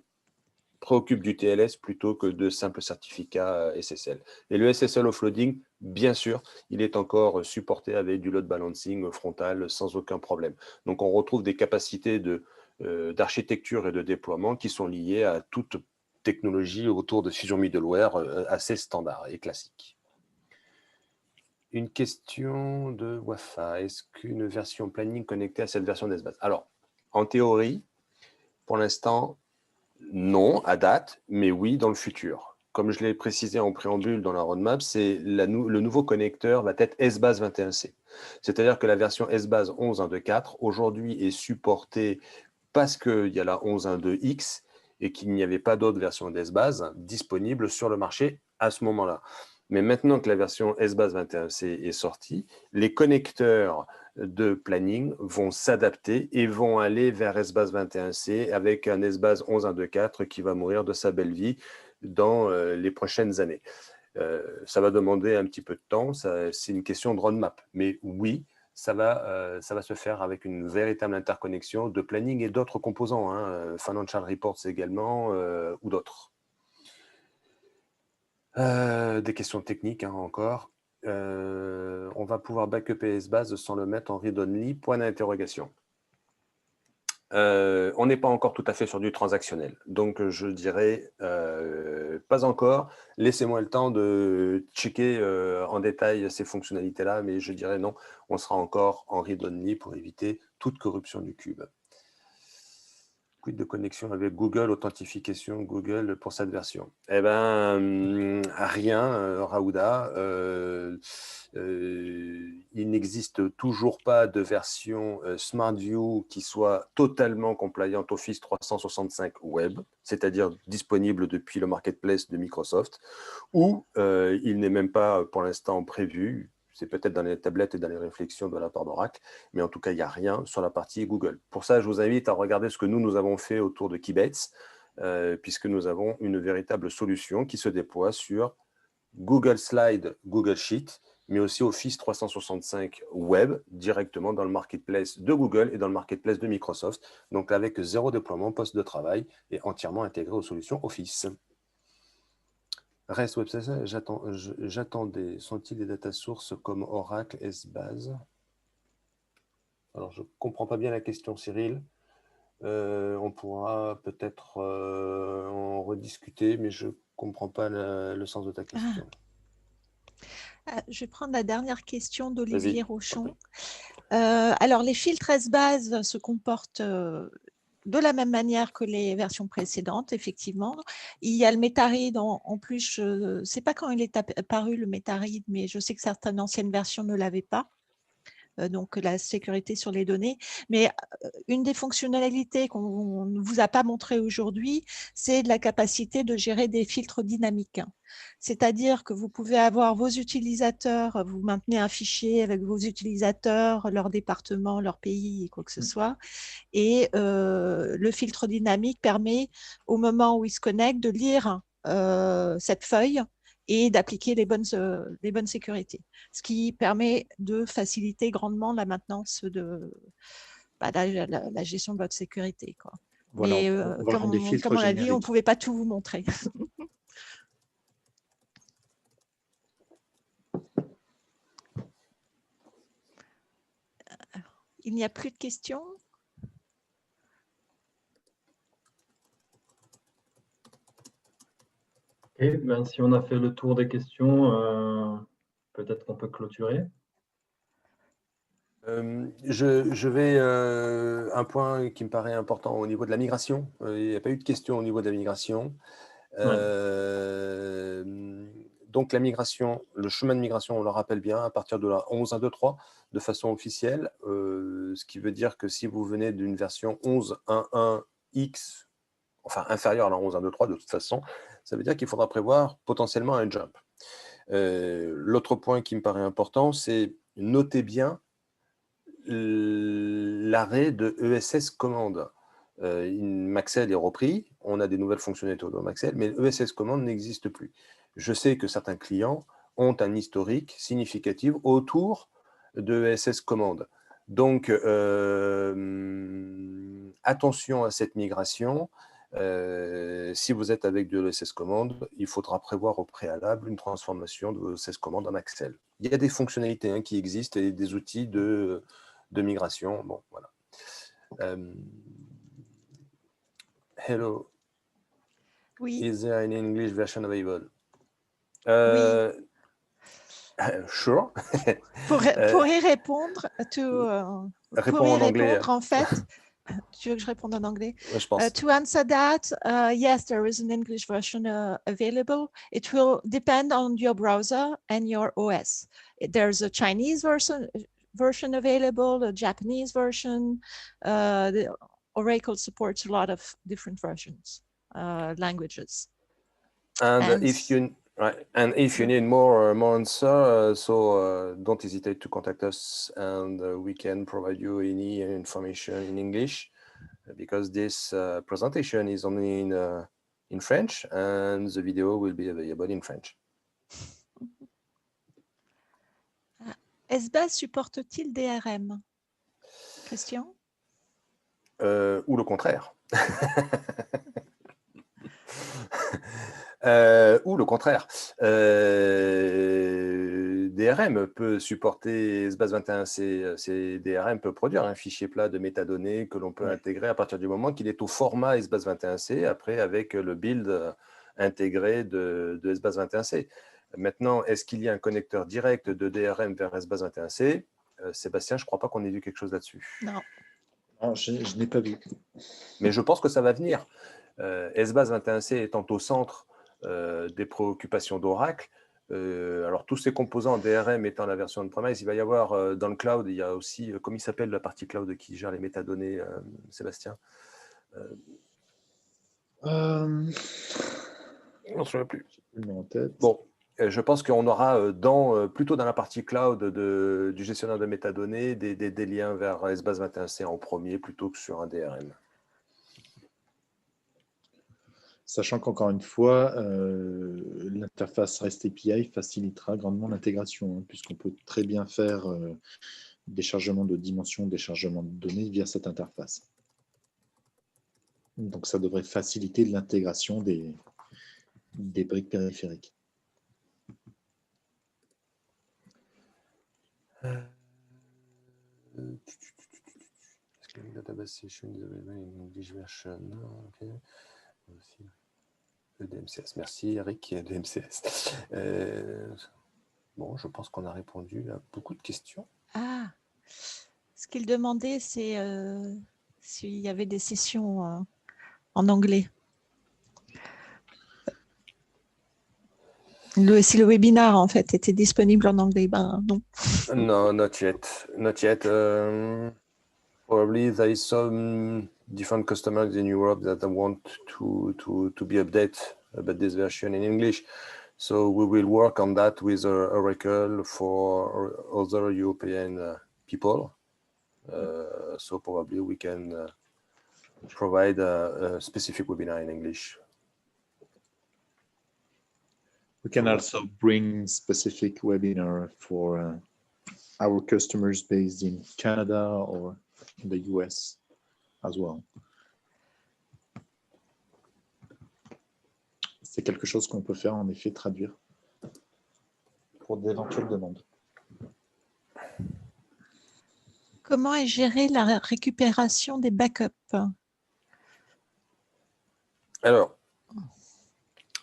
S3: préoccupent du TLS plutôt que de simples certificats SSL. Et le SSL offloading, bien sûr, il est encore supporté avec du load balancing frontal sans aucun problème. Donc, on retrouve des capacités d'architecture et de déploiement qui sont liées à toute technologie autour de Fusion Middleware assez standard et classique. Une question de Wafa. Est-ce qu'une version planning connectée à cette version d'SBase? Alors, en théorie, pour l'instant, non, à date, mais oui, dans le futur. Comme je l'ai précisé en préambule dans la roadmap, c'est le nouveau connecteur va être SBase 21C. C'est-à-dire que la version SBase 11.1.2.4 aujourd'hui est supportée parce qu'il y a la 11.1.2X et qu'il n'y avait pas d'autres versions d'SBase disponibles sur le marché à ce moment-là. Mais maintenant que la version SBase 21C est sortie, les connecteurs de planning vont s'adapter et vont aller vers SBase 21C avec un SBase 11.1.2.4 qui va mourir de sa belle vie dans les prochaines années. Ça va demander un petit peu de temps, c'est une question de roadmap. Mais oui, ça va se faire avec une véritable interconnexion de planning et d'autres composants, hein, Financial Reports également, ou d'autres. Des questions techniques hein, encore. On va pouvoir backuper SBase sans le mettre en read-only, point d'interrogation. On n'est pas encore tout à fait sur du transactionnel. Donc, je dirais pas encore. Laissez-moi le temps de checker en détail ces fonctionnalités-là, mais je dirais non, on sera encore en read-only pour éviter toute corruption du cube. Quid de connexion avec Google, authentification Google pour cette version? Eh bien, rien, Raouda. Il n'existe toujours pas de version SmartView qui soit totalement compliante Office 365 Web, c'est-à-dire disponible depuis le marketplace de Microsoft, ou il n'est même pas pour l'instant prévu. C'est peut-être dans les tablettes et dans les réflexions de la part d'Oracle, mais en tout cas, il n'y a rien sur la partie Google. Pour ça, je vous invite à regarder ce que nous avons fait autour de Keybase, puisque nous avons une véritable solution qui se déploie sur Google Slide, Google Sheet, mais aussi Office 365 Web, directement dans le marketplace de Google et dans le marketplace de Microsoft, donc avec 0 déploiement poste de travail et entièrement intégré aux solutions Office. REST Web Services, j'attendais. Sont-ils des data sources comme Oracle, SBase? Alors, je ne comprends pas bien la question, Cyril. On pourra peut-être en rediscuter, mais je ne comprends pas le sens de ta question.
S5: Je vais prendre la dernière question d'Olivier
S3: Vas-y.
S5: Rochon. Alors, les filtres SBase se comportent de la même manière que les versions précédentes, effectivement. Il y a le MetaRead en plus, je ne sais pas quand il est apparu le MetaRead, mais je sais que certaines anciennes versions ne l'avaient pas. Donc la sécurité sur les données. Mais une des fonctionnalités qu'on ne vous a pas montré aujourd'hui, c'est la capacité de gérer des filtres dynamiques. C'est-à-dire que vous pouvez avoir vos utilisateurs, vous maintenez un fichier avec vos utilisateurs, leur département, leur pays, quoi que ce soit. Et le filtre dynamique permet, au moment où ils se connectent, de lire cette feuille et d'appliquer les bonnes sécurités. Ce qui permet de faciliter grandement la maintenance de la gestion de votre sécurité, quoi.
S4: Voilà,
S5: mais
S4: voilà, des filtres
S5: comme on a dit, on ne
S4: génériques.
S5: pouvait pas tout vous montrer. Il n'y a plus de questions?
S2: Okay, ben, si on a fait le tour des questions, peut-être qu'on peut clôturer.
S3: Je vais un point qui me paraît important au niveau de la migration. Il n'y a pas eu de questions au niveau de la migration. Donc la migration, le chemin de migration, on le rappelle bien, à partir de la 11.1.2.3 de façon officielle, ce qui veut dire que si vous venez d'une version 11.1.1x, enfin inférieure à la 11.1.2.3 de toute façon, ça veut dire qu'il faudra prévoir potentiellement un jump. L'autre point qui me paraît important, c'est notez bien l'arrêt de ESS commande. Maxell est repris, on a des nouvelles fonctionnalités de Maxell, mais ESS commande n'existe plus. Je sais que certains clients ont un historique significatif autour de ESS commande. Donc, attention à cette migration. Si vous êtes avec de l'ESS commande, il faudra prévoir au préalable une transformation de l'ESS commande en Maxell. Il y a des fonctionnalités qui existent et des outils de migration. Bon, voilà. Hello.
S5: Oui.
S3: Is there an English version available?
S5: Oui.
S3: Sure.
S5: Pour y répondre, en fait, tu veux que je réponde en anglais?
S3: Ouais, je pense.
S5: To answer that, yes, there is an English version available. It will depend on your browser and your OS. There's a Chinese version available, a Japanese version. The Oracle supports a lot of different versions, languages.
S3: And if you Right. And if you need more answer, don't hesitate to contact us, and we can provide you any information in English, because this presentation is only in French, and the video will be available in French.
S5: Esbase supporte-t-il DRM? Christian?
S3: Ou le contraire. Ou le contraire. DRM peut supporter Esbase 21C. DRM peut produire un fichier plat de métadonnées que l'on peut intégrer à partir du moment qu'il est au format Esbase 21C, après avec le build intégré de Esbase 21C. Maintenant, est-ce qu'il y a un connecteur direct de DRM vers Esbase 21C? Sébastien, je ne crois pas qu'on ait vu quelque chose là-dessus.
S5: Non.
S4: Non, je n'ai pas vu.
S3: Mais je pense que ça va venir. Esbase 21C étant au centre des préoccupations d'Oracle, alors tous ces composants DRM étant la version on-premise, il va y avoir dans le cloud, il y a aussi, comment il s'appelle la partie cloud qui gère les métadonnées, Sébastien? On ne se souvient plus.
S4: En tête.
S3: Bon, je pense qu'on aura plutôt dans la partie cloud du gestionnaire de métadonnées des liens vers Esbase 21C en premier plutôt que sur un DRM.
S4: Sachant qu'encore une fois, l'interface REST API facilitera grandement l'intégration, hein, puisqu'on peut très bien faire des chargements de dimensions, des chargements de données via cette interface. Donc ça devrait faciliter l'intégration des briques périphériques.
S3: Est-ce que la database session is available in English version? Okay. Le DMCS. Merci Eric, DMCS. Bon, je pense qu'on a répondu à beaucoup de questions.
S5: Ah, ce qu'il demandait, c'est s'il y avait des sessions en anglais. Si le webinaire, en fait, était disponible en anglais, ben non.
S3: No, not yet. Not yet. Probably there is some different customers in Europe that want to be updated about this version in English. So we will work on that with Oracle for other European people. So probably we can provide a specific webinar in English.
S4: We can also bring specific webinar for our customers based in Canada or in the US as well. C'est quelque chose qu'on peut faire, en effet, traduire pour d'éventuelles demandes.
S5: Comment est gérée la récupération des backups?
S3: Alors,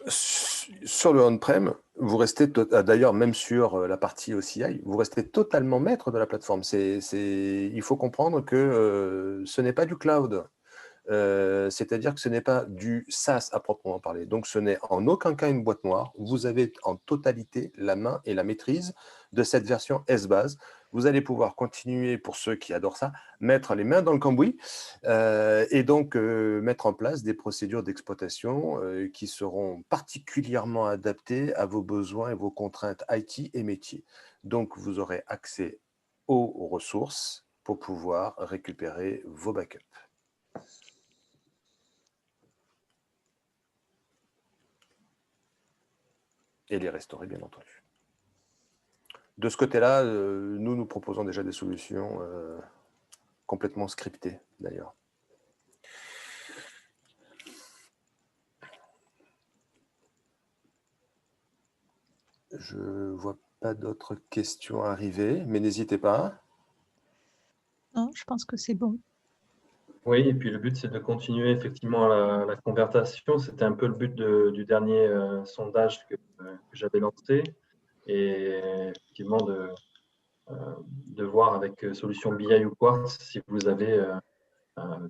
S3: sur le on-prem, vous restez, d'ailleurs même sur la partie OCI, vous restez totalement maître de la plateforme. Il faut comprendre que ce n'est pas du cloud. C'est-à-dire que ce n'est pas du SaaS à proprement parler. Donc, ce n'est en aucun cas une boîte noire. Vous avez en totalité la main et la maîtrise de cette version Esbase. Vous allez pouvoir continuer, pour ceux qui adorent ça, mettre les mains dans le cambouis et donc mettre en place des procédures d'exploitation qui seront particulièrement adaptées à vos besoins et vos contraintes IT et métiers. Donc, vous aurez accès aux ressources pour pouvoir récupérer vos backups. Et les restaurer, bien entendu. De ce côté-là, nous proposons déjà des solutions complètement scriptées, d'ailleurs. Je ne vois pas d'autres questions arriver, mais n'hésitez pas.
S5: Non, je pense que c'est bon.
S2: Oui, et puis le but, c'est de continuer effectivement la conversation. C'était un peu le but du dernier sondage que j'avais lancé. Et effectivement, de voir avec Solution BI ou Quartz si vous avez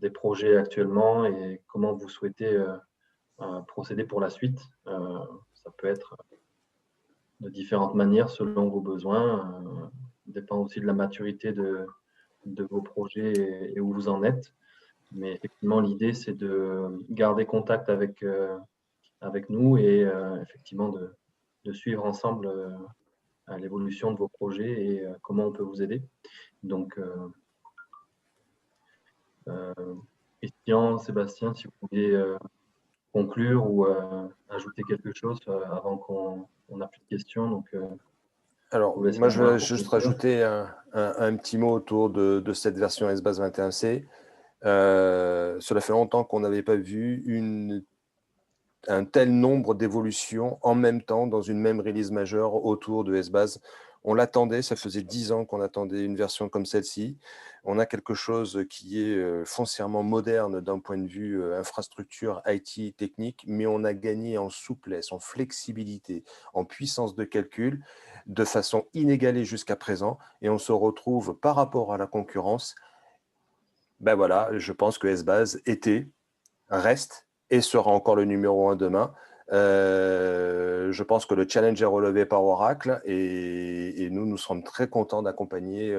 S2: des projets actuellement et comment vous souhaitez procéder pour la suite. Ça peut être de différentes manières selon vos besoins. Dépend aussi de la maturité de vos projets et où vous en êtes. Mais effectivement, l'idée, c'est de garder contact avec nous et effectivement de suivre ensemble l'évolution de vos projets et comment on peut vous aider. Donc, Christian, Sébastien, si vous pouviez conclure ou ajouter quelque chose avant qu'on n'a plus de questions. Donc,
S3: alors, moi, je vais juste rajouter un petit mot autour de cette version SBase 21C. Cela fait longtemps qu'on n'avait pas vu un tel nombre d'évolutions en même temps dans une même release majeure autour de SBase. On l'attendait, ça faisait 10 ans qu'on attendait une version comme celle-ci. On a quelque chose qui est foncièrement moderne d'un point de vue infrastructure, IT, technique, mais on a gagné en souplesse, en flexibilité, en puissance de calcul, de façon inégalée jusqu'à présent, et on se retrouve par rapport à la concurrence. Ben voilà, je pense que SBase était, reste et sera encore le numéro 1 demain. Je pense que le challenge est relevé par Oracle et nous sommes très contents d'accompagner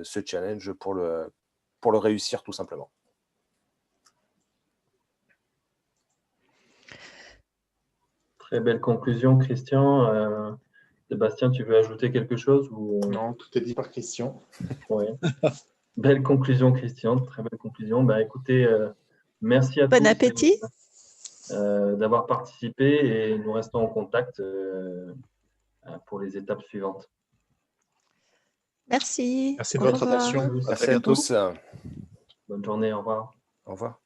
S3: ce challenge pour le réussir tout simplement.
S2: Très belle conclusion, Christian. Sébastien, tu veux ajouter quelque chose ou...
S4: Non, tout est dit par Christian.
S2: Oui. Belle conclusion, Christian. Très belle conclusion. Ben, écoutez, merci à tous.
S5: Bon appétit.
S2: D'avoir participé et nous restons en contact pour les étapes suivantes.
S5: Merci.
S4: Merci de votre attention.
S3: Merci à tous.
S2: Bonne journée, au revoir.
S3: Au revoir.